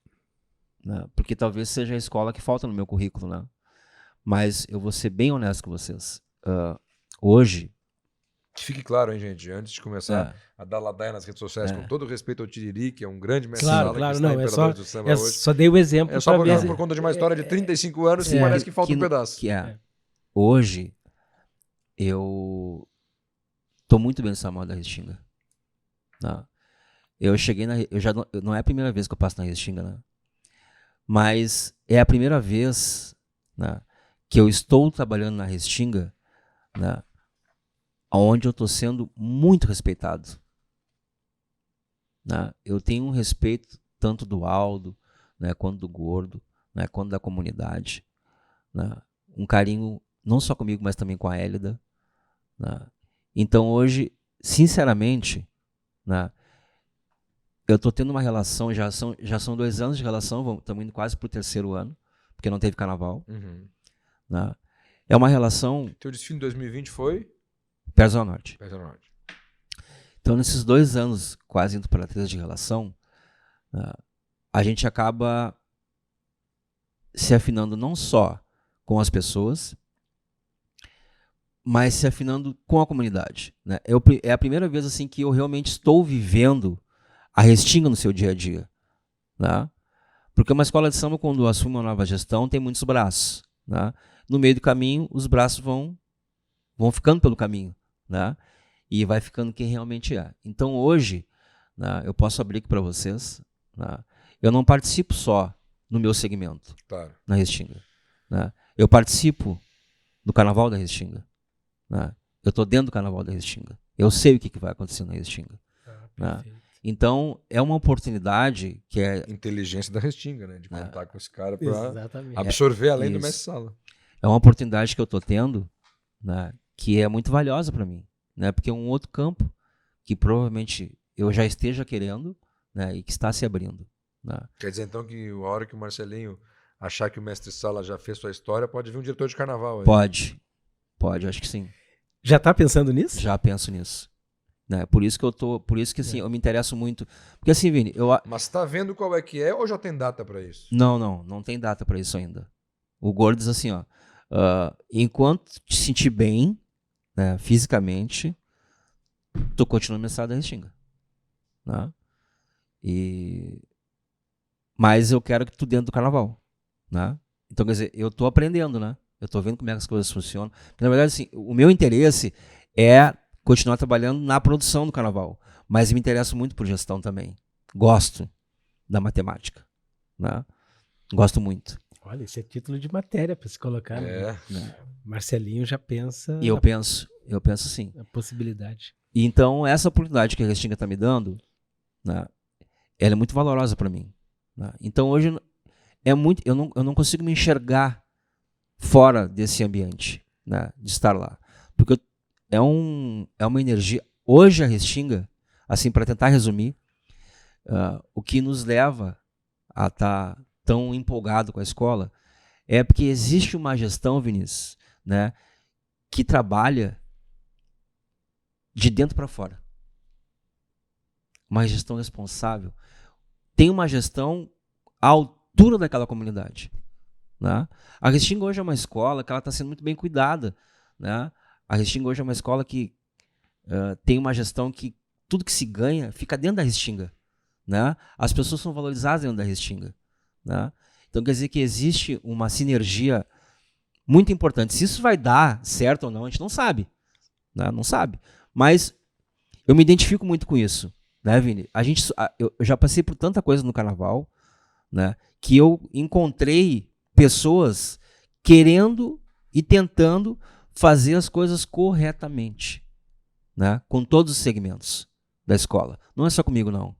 Né? Porque talvez seja a escola que falta no meu currículo, né? Mas eu vou ser bem honesto com vocês. Hoje... Que fique claro, hein, gente? Antes de começar É. a dar ladaia nas redes sociais, com todo respeito ao Tiriri, que é um grande mestre Claro, sala, claro, que está não, em é Imperadores só, do Samba hoje. só dei o exemplo É só pra ver... por conta de uma história de 35 anos que parece que falta um pedaço. Hoje, eu tô muito bem no Samuel da Restinga. Né? Eu cheguei na... não é a primeira vez que eu passo na Restinga, né? Mas é a primeira vez, né, que eu estou trabalhando na Restinga, né, onde eu estou sendo muito respeitado. Né? Eu tenho um respeito tanto do Aldo, né, quanto do Gordo, né, quanto da comunidade. Né? Um carinho não só comigo, mas também com a Hélida. Né? Então hoje, sinceramente, né, eu estou tendo uma relação, já são 2 anos de relação, estamos indo quase para o 3º ano, porque não teve carnaval. Uhum. Né? É uma relação... Teu desfile em 2020 foi? Perto do Norte. Perto do Norte. Então, nesses 2 anos, quase indo para 3 de relação, a gente acaba se afinando não só com as pessoas, mas se afinando com a comunidade. Né? É a primeira vez assim que eu realmente estou vivendo a Restinga no seu dia a dia. Né? Porque uma escola de samba, quando assume uma nova gestão, tem muitos braços. Né? No meio do caminho, os braços vão ficando pelo caminho. Né? E vai ficando quem realmente é. Então hoje, né, eu posso abrir aqui para vocês, né, eu não participo só no meu segmento, Claro. na Restinga. Né? Eu participo do Carnaval da Restinga. Né? Eu estou dentro do Carnaval da Restinga. Eu sei o que vai acontecer na Restinga. Né? Então, é uma oportunidade que é... Inteligência da Restinga, né? De contar com esse cara para Exatamente. absorver além do mestre sala. É uma oportunidade que eu estou tendo, né, que é muito valiosa para mim. Né, porque é um outro campo que provavelmente eu já esteja querendo, né, e que está se abrindo. Né. Quer dizer, então, que a hora que o Marcelinho achar que o mestre sala já fez sua história, pode vir um diretor de carnaval aí. Pode, acho que sim. Já está pensando nisso? Já penso nisso. Né, por isso que assim, eu me interesso muito. Porque assim, Vini, Mas tá vendo qual é que é ou já tem data para isso? Não tem data para isso ainda. O Gordo diz assim, ó, enquanto te sentir bem, né, fisicamente, tu continua no mestrado da Restinga. Né? Mas eu quero que tu dentro do carnaval. Né? Então, quer dizer, eu tô aprendendo, né? Eu tô vendo como é que as coisas funcionam. Na verdade, assim, o meu interesse é continuar trabalhando na produção do carnaval. Mas me interesso muito por gestão também. Gosto da matemática. Né? Gosto muito. Olha, esse é título de matéria para se colocar. É. Né? Marcelinho já pensa... E eu penso sim. A possibilidade. Então, essa oportunidade que a Restinga está me dando, né, ela é muito valorosa para mim. Né? Então, hoje, eu não consigo me enxergar fora desse ambiente, né, de estar lá. Porque é uma energia... Hoje, a Restinga, assim, para tentar resumir, o que nos leva a estar tão empolgado com a escola é porque existe uma gestão, Vinícius, né, que trabalha de dentro para fora. Uma gestão responsável. Tem uma gestão à altura daquela comunidade. Né? A Restinga hoje é uma escola que ela está sendo muito bem cuidada. Né? A Restinga hoje é uma escola que tem uma gestão que tudo que se ganha fica dentro da Restinga. Né? As pessoas são valorizadas dentro da Restinga. Né? Então quer dizer que existe uma sinergia Muito importante. Se isso vai dar certo ou não, a gente não sabe. Né? Não sabe. Mas eu me identifico muito com isso. Né, Vini? Eu já passei por tanta coisa no carnaval, né, que eu encontrei pessoas querendo e tentando fazer as coisas corretamente, né, com todos os segmentos da escola. Não é só comigo, não.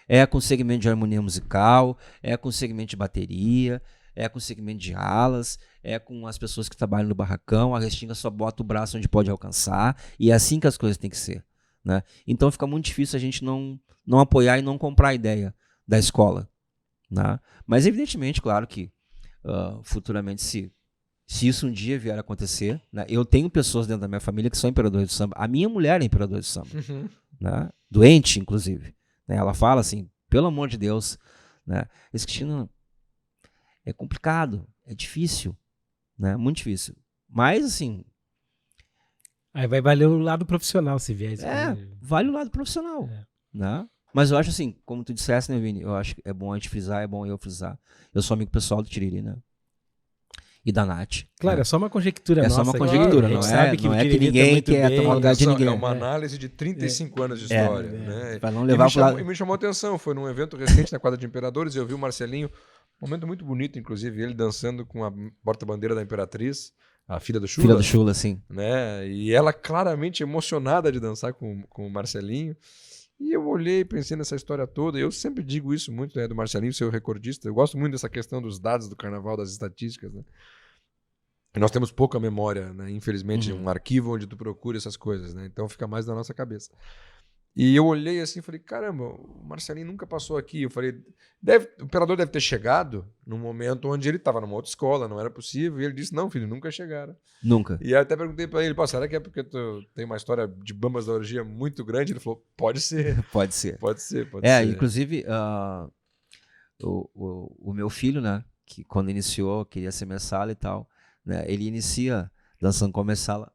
É com o segmento de harmonia musical, é com o segmento de bateria, é com o segmento de alas, é com as pessoas que trabalham no barracão. A Restinga só bota o braço onde pode alcançar, e é assim que as coisas têm que ser. Né? Então fica muito difícil a gente não apoiar e não comprar a ideia da escola. Né? Mas evidentemente, claro que futuramente, se isso um dia vier a acontecer, né? Eu tenho pessoas dentro da minha família que são imperadores de samba. A minha mulher é imperadora de samba. Né? Doente, inclusive. Né? Ela fala assim, pelo amor de Deus, né? Esse Cristina é complicado, é difícil, né? Muito difícil. Mas assim, aí vai valer o lado profissional se vier isso. Vale o lado profissional. Né? Mas eu acho assim, como tu disseste, né, Vini? Eu acho que é bom a gente frisar, é bom eu frisar. Eu sou amigo pessoal do Tiriri, né? E da Nath. Claro, né? é só uma conjectura nossa. É só uma conjectura, claro, não sabe que não o é que Tiriri ninguém muito quer bem, tomar o lugar de ninguém. É uma análise de 35 anos de história. Né? Para não levar para E me chamou a atenção, foi num evento recente na quadra de Imperadores, eu vi o Marcelinho, um momento muito bonito, inclusive, ele dançando com a porta-bandeira da Imperatriz, a filha do Chula. Filha do Chula, sim. Né? E ela claramente emocionada de dançar com o Marcelinho. E eu olhei e pensei nessa história toda. Eu sempre digo isso muito, né, do Marcelinho ser o recordista. Eu gosto muito dessa questão dos dados do carnaval, das estatísticas. Né? E nós temos pouca memória, né? Infelizmente, um arquivo onde tu procura essas coisas. Né? Então fica mais na nossa cabeça. E eu olhei assim e falei, caramba, o Marcelinho nunca passou aqui. Eu falei, o imperador deve ter chegado num momento onde ele estava numa outra escola, não era possível. E ele disse, não, filho, nunca chegaram. Nunca. E aí eu até perguntei para ele, será que é porque tu tem uma história de Bambas da Orgia muito grande? Ele falou, pode ser. Pode ser. Pode ser, pode ser. Inclusive, o meu filho, né, que quando iniciou, queria ser messala e tal, né, ele inicia dançando como messala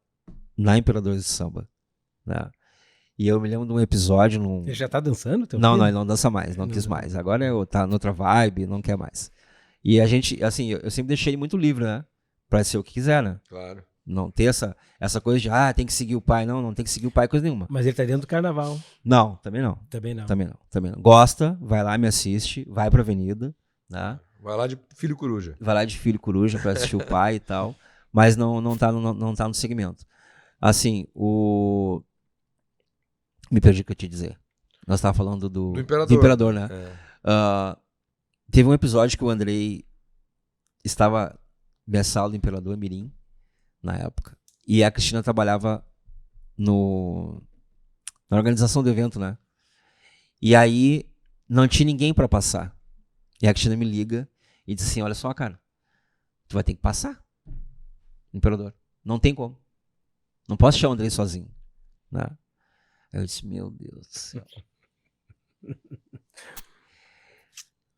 na Imperadores de Samba, né. E eu me lembro de um episódio... Ele já tá dançando? Não, ele não dança mais, não quis mais. Agora tá noutra vibe, não quer mais. E a gente, assim, eu sempre deixei ele muito livre, né? Pra ser o que quiser, né? Claro. Não ter essa coisa de, tem que seguir o pai. Não tem que seguir o pai, coisa nenhuma. Mas ele tá dentro do carnaval. Não, também não. Também não. Também não. Gosta, vai lá, me assiste, vai pra avenida, né? Vai lá de filho coruja. Vai lá de filho coruja pra assistir o pai e tal. Mas não tá no segmento. Assim, me perdi o que eu ia te dizer. Nós estávamos falando do Imperador, né? Teve um episódio que o Andrei estava messal do Imperador Mirim, na época. E a Cristina trabalhava na organização do evento, né? E aí não tinha ninguém para passar. E a Cristina me liga e diz assim, olha só, cara, tu vai ter que passar, Imperador. Não tem como. Não posso deixar o Andrei sozinho, né? Eu disse, meu Deus do céu.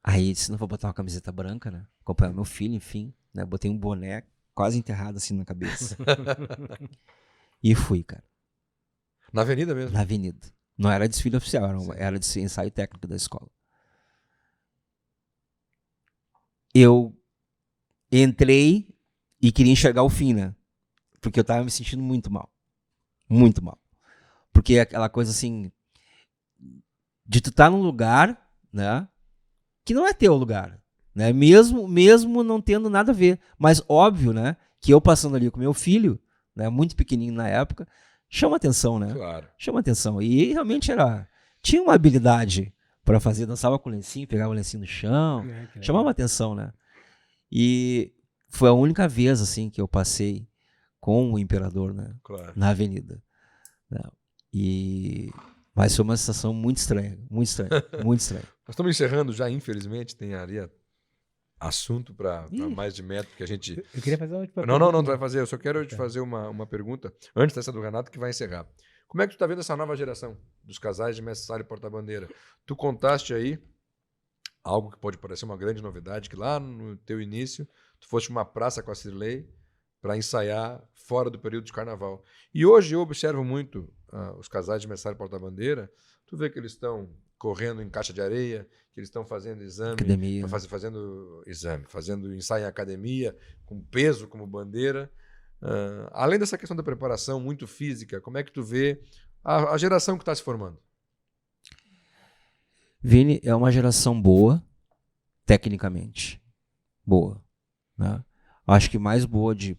Aí disse, não vou botar uma camiseta branca, né? Acompanhar meu filho, enfim, né? Botei um boné quase enterrado assim na cabeça. E fui, cara. Na avenida mesmo? Na avenida. Não era desfile oficial, era de ensaio técnico da escola. Eu entrei e queria enxergar o fim, né? Porque eu tava me sentindo muito mal. Muito mal. Porque é aquela coisa assim, de tu estar num lugar, né, que não é teu lugar, né, mesmo não tendo nada a ver, mas óbvio, né, que eu passando ali com meu filho, né, muito pequenininho na época, chama atenção, né, Claro. Chama atenção, e realmente tinha uma habilidade para fazer, dançava com o lencinho, pegava o lencinho no chão, chamava atenção, né, e foi a única vez, assim, que eu passei com o Imperador, né, Claro. na avenida, né? Mas foi uma sensação muito estranha, muito estranha, muito estranha. Nós estamos encerrando já, infelizmente, tem ali assunto para mais de metro que a gente... Eu queria fazer uma última Não, tu vai fazer, eu só quero te fazer uma pergunta, antes dessa do Renato, que vai encerrar. Como é que tu tá vendo essa nova geração dos casais de mestre sala e porta-bandeira? Tu contaste aí algo que pode parecer uma grande novidade, que lá no teu início, tu foste uma praça com a Cirlei para ensaiar fora do período de carnaval. E hoje eu observo muito os casais de mestre sala e porta-bandeira, tu vê que eles estão correndo em caixa de areia, que eles estão fazendo exame, Academia. fazendo ensaio em academia, com peso como bandeira. Além dessa questão da preparação muito física, como é que tu vê a geração que está se formando? Vini, é uma geração boa, tecnicamente. Boa. Né? Acho que mais boa de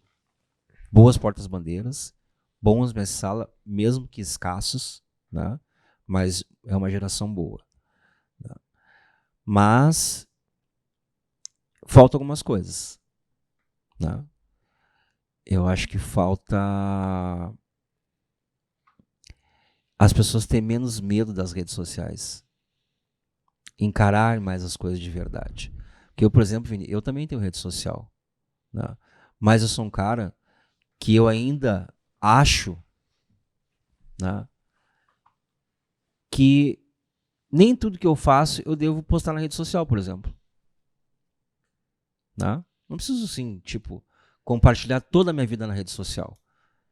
boas portas-bandeiras, bons mestres-sala, mesmo que escassos, né? Mas é uma geração boa. Né? Mas faltam algumas coisas. Né? Eu acho que falta as pessoas terem menos medo das redes sociais. Encarar mais as coisas de verdade. Porque eu, por exemplo, Vini, eu também tenho rede social. Né? Mas eu sou um cara que eu ainda acho, né, que nem tudo que eu faço eu devo postar na rede social, por exemplo. Né? Não preciso, assim, tipo, compartilhar toda a minha vida na rede social.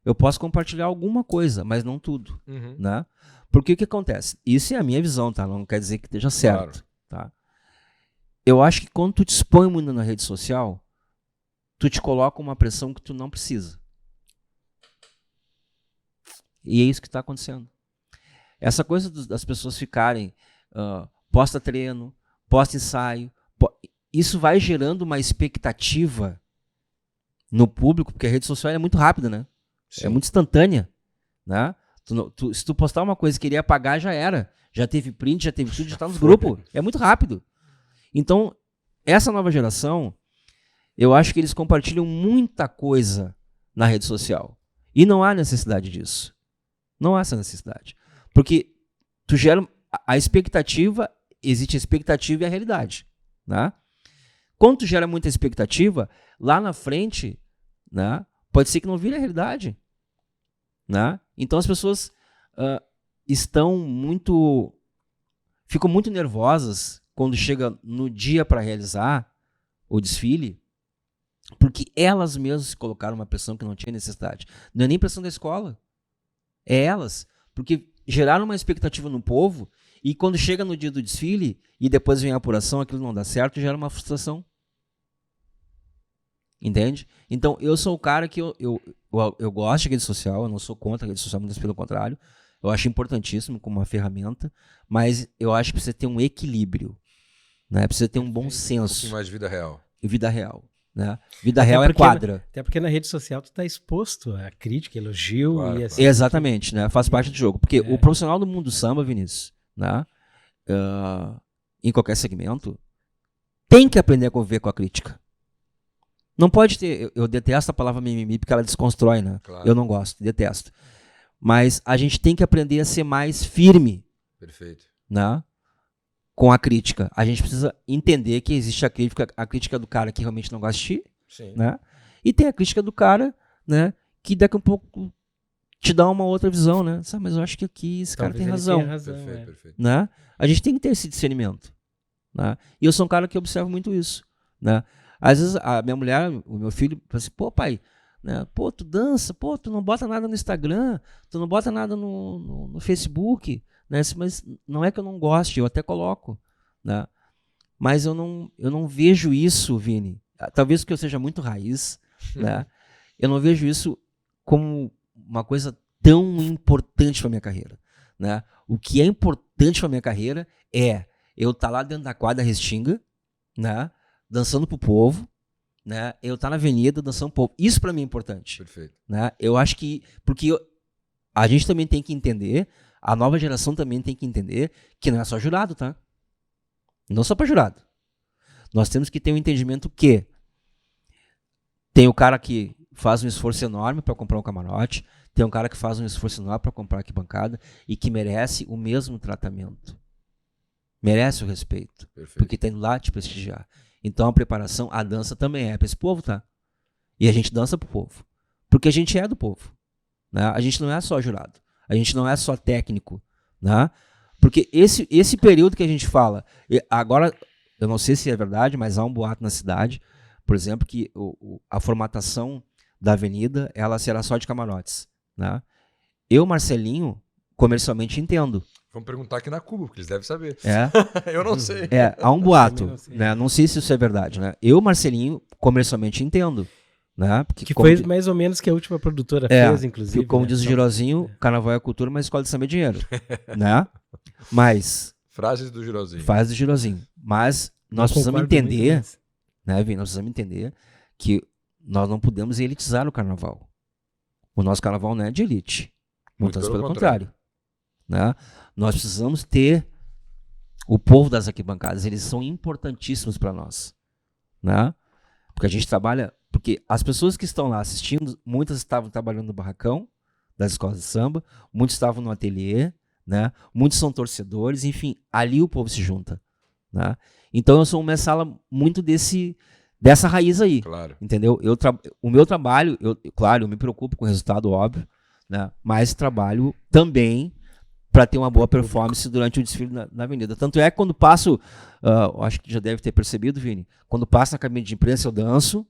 Eu posso compartilhar alguma coisa, mas não tudo. Uhum. Né? Porque o que acontece? Isso é a minha visão, tá? Não quer dizer que esteja certo. Tá? Eu acho que quando tu te expõe muito na rede social, tu te coloca uma pressão que tu não precisa. E é isso que está acontecendo. Essa coisa das pessoas ficarem, posta treino, posta ensaio, isso vai gerando uma expectativa no público, porque a rede social é muito rápida, né? Sim. É muito instantânea. Né? Se tu postar uma coisa e queria apagar, já era. Já teve print, já teve tudo, já está nos grupos. É muito rápido. Então, essa nova geração, eu acho que eles compartilham muita coisa na rede social. E não há necessidade disso. Não há essa necessidade. Porque tu gera a expectativa, existe a expectativa e a realidade. Né? Quando tu gera muita expectativa, lá na frente, né, pode ser que não vire a realidade. Né? Então as pessoas ficam muito nervosas quando chega no dia para realizar o desfile, porque elas mesmas se colocaram uma pressão que não tinha necessidade. Não é nem pressão da escola, é elas, porque geraram uma expectativa no povo e quando chega no dia do desfile e depois vem a apuração, aquilo não dá certo, gera uma frustração. Entende? Então, eu sou o cara que eu gosto de rede social, eu não sou contra a rede social, muito pelo contrário. Eu acho importantíssimo como uma ferramenta, mas eu acho que precisa ter um equilíbrio. Né? Precisa ter um bom senso. Um pouquinho mais de vida real. Vida real. Né? Vida real é quadra. Até porque na rede social tu tá exposto a crítica, elogio. Claro, e assim, exatamente, né? Faz parte do jogo. Porque o profissional do mundo do samba, Vinícius, né? Em qualquer segmento, tem que aprender a conviver com a crítica. Não pode ter, eu detesto a palavra mimimi porque ela desconstrói, né? Claro. Eu não gosto, detesto. Mas a gente tem que aprender a ser mais firme. Perfeito. Né? Com a crítica. A gente precisa entender que existe a crítica do cara que realmente não gosta de ti. Sim. Né? E tem a crítica do cara, né, que daqui a pouco te dá uma outra visão, né? Sabe, mas eu acho que aqui esse cara tem razão. Perfeito, perfeito. Né? A gente tem que ter esse discernimento. Né? E eu sou um cara que observa muito isso. Né? Às vezes a minha mulher, o meu filho, fala assim, pô pai, né? Pô, tu dança, pô, tu não bota nada no Instagram, tu não bota nada no Facebook, né? Mas não é que eu não goste, eu até coloco, né? Mas eu não vejo isso, Vini, talvez porque eu seja muito raiz, né? Eu não vejo isso como uma coisa tão importante para minha carreira, né? O que é importante para minha carreira é eu estar lá dentro da quadra Restinga, né? Dançando pro povo, né? Eu estar na avenida dançando pro povo. Isso para mim é importante. Perfeito. Né? Eu acho que porque a gente também tem que entender, a nova geração também tem que entender que não é só jurado, tá? Não só para jurado. Nós temos que ter um entendimento que tem o cara que faz um esforço enorme para comprar um camarote, tem um cara que faz um esforço enorme para comprar arquibancada e que merece o mesmo tratamento. Merece o respeito. Perfeito. Porque está indo lá te prestigiar. Então a preparação, a dança também é para esse povo, tá? E a gente dança pro povo. Porque a gente é do povo. Né? A gente não é só jurado. A gente não é só técnico. Né? Porque esse período que a gente fala, agora, eu não sei se é verdade, mas há um boato na cidade, por exemplo, que a formatação da avenida, ela será só de camarotes. Né? Eu, Marcelinho, comercialmente entendo. Vamos perguntar aqui na Cuba, porque eles devem saber. É, Eu não sei. há um boato, Também não sei. né? Não sei se isso é verdade, né? Eu, Marcelinho, comercialmente entendo, né? Porque Que como foi di- mais ou menos que a última produtora É, fez, inclusive. como né? diz o Só- Girozinho, carnaval é cultura, mas escola de samba é dinheiro, né? Mas Frases do Girozinho. faz do Girozinho. Mas não nós precisamos concordo muito, entender, mas- né, Vini? Nós precisamos entender que nós não podemos elitizar o carnaval. O nosso carnaval não é de elite. Muitas Muito pelo pelo contrário. Né? Nós precisamos ter o povo das arquibancadas. Eles são importantíssimos para nós. Né? Porque a gente trabalha... Porque as pessoas que estão lá assistindo, muitas estavam trabalhando no barracão das escolas de samba, muitos estavam no ateliê, né? Muitos são torcedores, enfim, ali o povo se junta. Né? Então eu sou uma sala muito dessa raiz aí. Claro. Entendeu? O meu trabalho, claro, eu me preocupo com o resultado, óbvio, né? Mas trabalho também para ter uma boa performance durante o desfile na avenida. Tanto é que quando passo, acho que já deve ter percebido, Vini, quando passo na cabine de imprensa eu danço,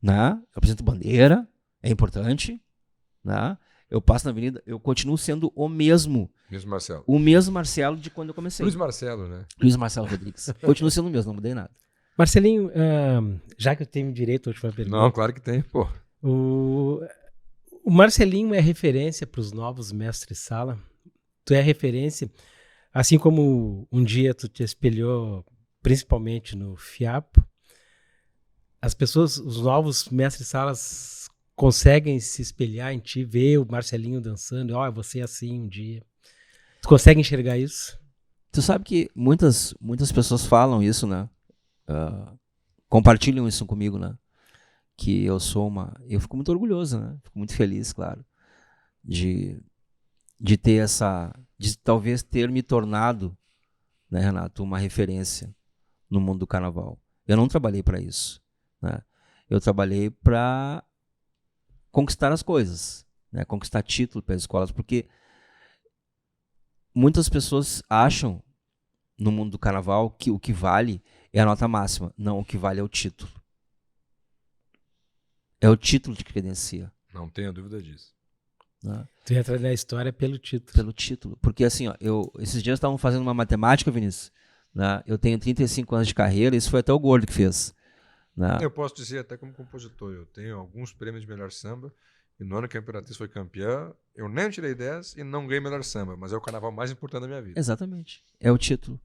né? Eu apresento bandeira, é importante, né? Eu passo na avenida, eu continuo sendo o mesmo Marcelo de quando eu comecei. Luiz Marcelo, né? Luiz Marcelo Rodrigues. Continuo sendo o mesmo, não mudei nada. Marcelinho, já que eu tenho direito à última pergunta. Não, claro que tem, pô. O Marcelinho é referência para os novos mestres-sala? Tu é referência, assim como um dia tu te espelhou principalmente no FIAPO, as pessoas, os novos mestres-salas conseguem se espelhar em ti, ver o Marcelinho dançando, ó, você é assim um dia. Tu consegue enxergar isso? Tu sabe que muitas pessoas falam isso, né? Compartilham isso comigo, né? Que eu eu fico muito orgulhoso, né? Fico muito feliz, claro, de ter de talvez ter me tornado, né, Renato, uma referência no mundo do carnaval. Eu não trabalhei para isso, né? Eu trabalhei para conquistar as coisas, né? Conquistar título para as escolas, porque muitas pessoas acham no mundo do carnaval que o que vale é a nota máxima. Não, o que vale é o título. É o título que credencia. Não tenho dúvida disso. Né? Tu entra na história pelo título. Pelo título. Porque assim, ó, esses dias estavam fazendo uma matemática, Vinícius. Né? Eu tenho 35 anos de carreira, isso foi até o Gordo que fez. Né? Eu posso dizer até como compositor, eu tenho alguns prêmios de melhor samba, e no ano que a Imperatriz foi campeã, eu nem tirei 10 e não ganhei melhor samba, mas é o carnaval mais importante da minha vida. Exatamente. É o título.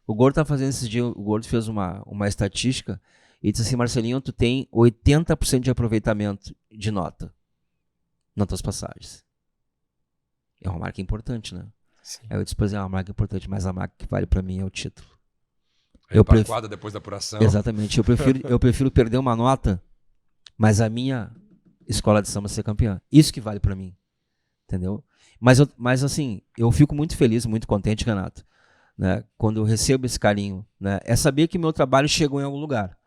O Gordo tá fazendo esses dias, o Gordo fez uma estatística e disse assim, Marcelinho, tu tem 80% de aproveitamento de nota nas tuas passagens. É uma marca importante, né? Sim. Aí eu disse, pois é uma marca importante, mas a marca que vale pra mim é o título. Eu prefiro depois da apuração. Exatamente. Eu prefiro perder uma nota, mas a minha escola de samba ser campeã. Isso que vale pra mim. Entendeu? Mas assim, eu fico muito feliz, muito contente, Renato, né, quando eu recebo esse carinho, né, é saber que meu trabalho chegou em algum lugar,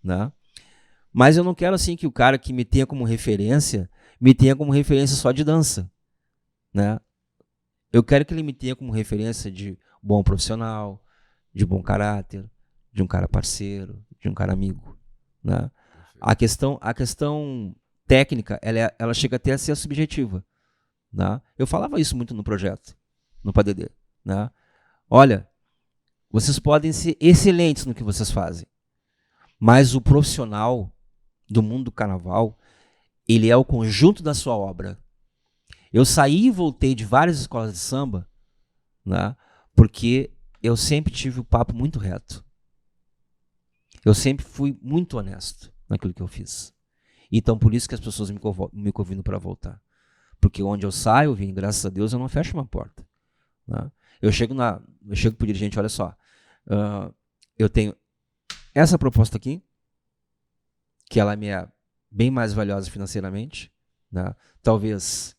né? Mas eu não quero assim que o cara que me tenha como referência só de dança, né? Eu quero que ele me tenha como referência de bom profissional, de bom caráter, de um cara parceiro, de um cara amigo, né? A questão técnica, ela chega até a ser subjetiva, né? Eu falava isso muito no projeto, no PADD, né? Olha, vocês podem ser excelentes no que vocês fazem, mas o profissional do mundo do carnaval, ele é o conjunto da sua obra. Eu saí e voltei de várias escolas de samba, né, porque eu sempre tive o papo muito reto. Eu sempre fui muito honesto naquilo que eu fiz. Então, por isso que as pessoas me convidam para voltar. Porque onde eu saio, Vini, graças a Deus, eu não fecho uma porta. Né? Eu chego pro dirigente, olha só, eu tenho essa proposta aqui, que ela me é bem mais valiosa financeiramente, né? Talvez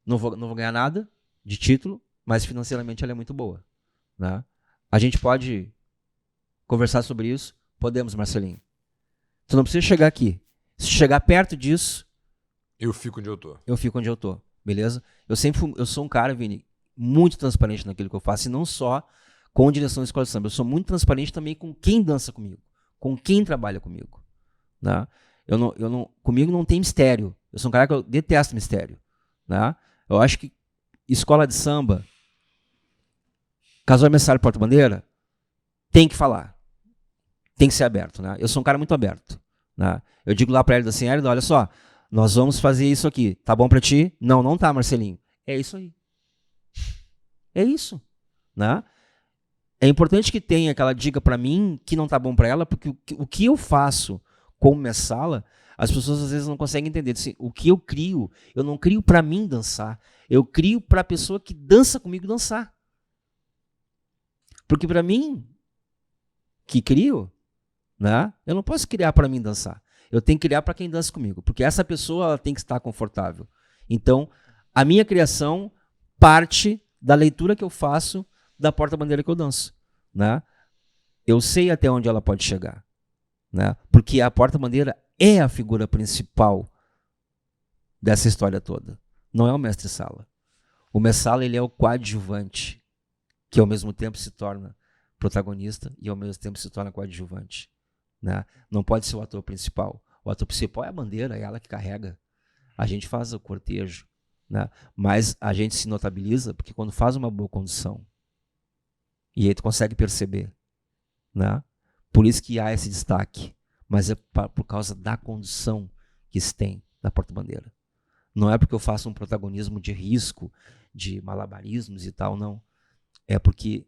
não vou ganhar nada de título, mas financeiramente ela é muito boa. Né? A gente pode conversar sobre isso? Podemos, Marcelinho. Tu não precisa chegar aqui. Se chegar perto disso, eu fico onde eu tô. Eu fico onde eu tô, beleza? Eu sou um cara, Vini, muito transparente naquilo que eu faço, e não só com direção da escola de samba. Eu sou muito transparente também com quem dança comigo, com quem trabalha comigo. Né? Comigo não tem mistério. Eu sou um cara que eu detesto mistério. Né? Eu acho que escola de samba, casal mestre porta-bandeira, tem que falar. Tem que ser aberto, né? Eu sou um cara muito aberto, né? Eu digo lá pra Hélida assim, Hélida, olha só, nós vamos fazer isso aqui. Tá bom pra ti? Não, não tá, Marcelinho. É isso aí. É isso, né? É importante que tenha aquela dica pra mim que não tá bom pra ela, porque o que eu faço como mesala, as pessoas às vezes não conseguem entender. Assim, o que eu não crio pra mim dançar. Eu crio pra pessoa que dança comigo dançar. Porque pra mim, que crio, né? Eu não posso criar pra mim dançar. Eu tenho que criar pra quem dança comigo. Porque essa pessoa ela tem que estar confortável. Então, a minha criação parte da leitura que eu faço da porta-bandeira que eu danço, né? Eu sei até onde ela pode chegar, né? Porque a porta-bandeira é a figura principal dessa história toda. Não é o mestre-sala. O mestre-sala ele é o coadjuvante, que ao mesmo tempo se torna protagonista e ao mesmo tempo se torna coadjuvante, né? Não pode ser o ator principal. O ator principal é a bandeira, é ela que carrega. A gente faz o cortejo, né? Mas a gente se notabiliza porque quando faz uma boa condução, e aí tu consegue perceber, né? Por isso que há esse destaque, mas é por causa da condução que se tem da porta-bandeira. Não é porque eu faço um protagonismo de risco, de malabarismos e tal, não. É porque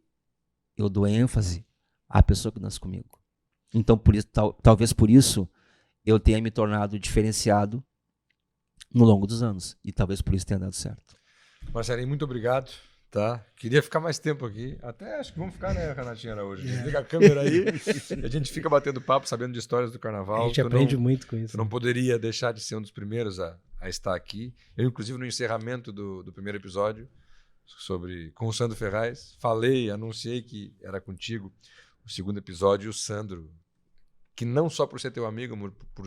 eu dou ênfase à pessoa que dança comigo. Então, por isso, talvez por isso, eu tenha me tornado diferenciado no longo dos anos. E talvez por isso tenha dado certo. Marcelinho, muito obrigado. Tá? Queria ficar mais tempo aqui. Até acho que vamos ficar, né, Renatinha Araújo? Desliga a câmera aí e a gente fica batendo papo, sabendo de histórias do carnaval. A gente aprende muito com isso. Tu não poderia deixar de ser um dos primeiros a estar aqui. Eu, inclusive, no encerramento do primeiro episódio, com o Sandro Ferraz, anunciei que era contigo o segundo episódio, e o Sandro, que não só por ser teu amigo, por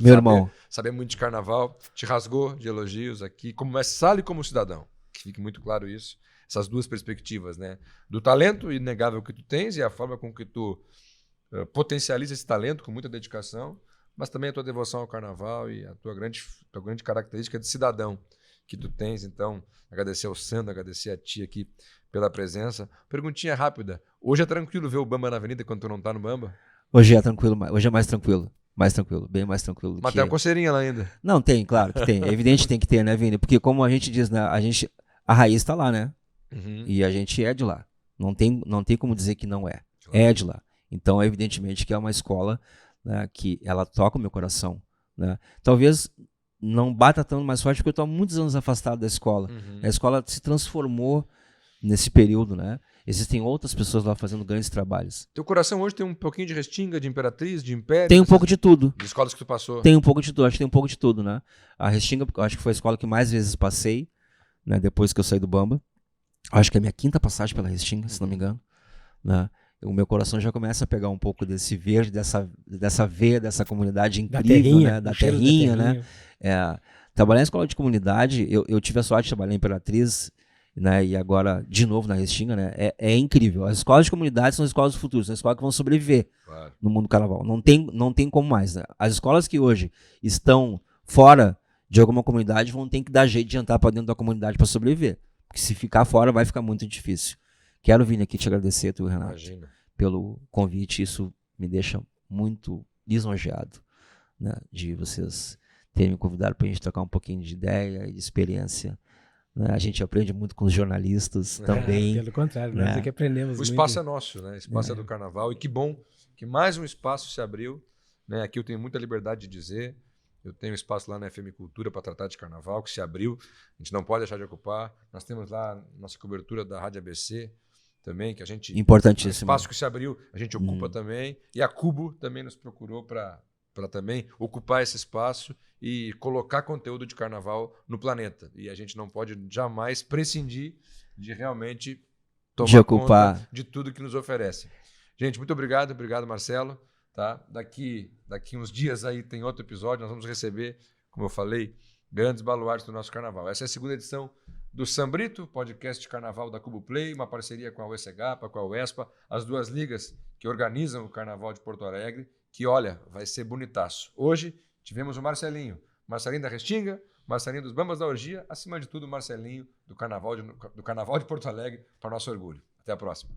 saber muito de carnaval, te rasgou de elogios aqui, como mestre-sala e como cidadão. Que fique muito claro isso. Essas duas perspectivas, né? Do talento inegável que tu tens e a forma com que tu potencializa esse talento com muita dedicação, mas também a tua devoção ao carnaval e a tua grande característica de cidadão que tu tens. Então, agradecer ao Sandro, agradecer a ti aqui pela presença. Perguntinha rápida. Hoje é tranquilo ver o Bamba na avenida quando tu não tá no Bamba? Hoje é tranquilo, hoje é mais tranquilo. Mais tranquilo, bem mais tranquilo. Mas tem uma coceirinha lá ainda. Não, tem, claro que tem. É evidente que tem que ter, né, Vini? Porque como a gente diz, né, a raiz tá lá, né? Uhum. E a gente é de lá. Não tem como dizer que não é. Claro. É de lá. Então, evidentemente que é uma escola, né, que ela toca o meu coração, né? Talvez não bata tão mais forte porque eu estou há muitos anos afastado da escola. Uhum. A escola se transformou nesse período, né? Existem outras pessoas lá fazendo grandes trabalhos. Teu coração hoje tem um pouquinho de Restinga, de Imperatriz, de Império? Tem um pouco de tudo. De escolas que tu passou? Tem um pouco de tudo. Acho que tem um pouco de tudo, né? A Restinga, acho que foi a escola que mais vezes passei, né, depois que eu saí do Bamba. Acho que é a minha quinta passagem pela Restinga, se não me engano, né? O meu coração já começa a pegar um pouco desse verde, dessa veia, dessa comunidade incrível, né? Da terrinha, né? Trabalhar em escola de comunidade, eu tive a sorte de trabalhar em Imperatriz, né? E agora, de novo, na Restinga, né? É incrível. As escolas de comunidade são as escolas do futuro, são as escolas que vão sobreviver, claro, no mundo do carnaval. Não tem como mais, né? As escolas que hoje estão fora de alguma comunidade vão ter que dar jeito de entrar para dentro da comunidade para sobreviver. Porque se ficar fora vai ficar muito difícil. Quero vir aqui te agradecer, tu, Renato, pelo convite. Isso me deixa muito lisonjeado, né, de vocês terem me convidado para a gente trocar um pouquinho de ideia e de experiência. Né? A gente aprende muito com os jornalistas também. Pelo contrário, nós é que aprendemos. O espaço é nosso, né? O espaço é do carnaval. E que bom que mais um espaço se abriu. Né? Aqui eu tenho muita liberdade de dizer. Eu tenho espaço lá na FM Cultura para tratar de carnaval, que se abriu. A gente não pode deixar de ocupar. Nós temos lá nossa cobertura da Rádio ABC também, que a gente... Importantíssimo. O espaço que se abriu, a gente ocupa também. E a Cubo também nos procurou para também ocupar esse espaço e colocar conteúdo de carnaval no planeta. E a gente não pode jamais prescindir de realmente tomar conta de tudo que nos oferece. Gente, muito obrigado. Obrigado, Marcelo. Tá? Daqui uns dias aí tem outro episódio, nós vamos receber, como eu falei, grandes baluartes do nosso carnaval. Essa é a segunda edição do Sambrito, podcast de carnaval da Cubo Play, uma parceria com a UESEGAPA, com a UESPA, as duas ligas que organizam o carnaval de Porto Alegre, que, olha, vai ser bonitaço. Hoje tivemos o Marcelinho da Restinga, Marcelinho dos Bambas da Orgia, acima de tudo, Marcelinho do Carnaval de Porto Alegre, para nosso orgulho. Até a próxima.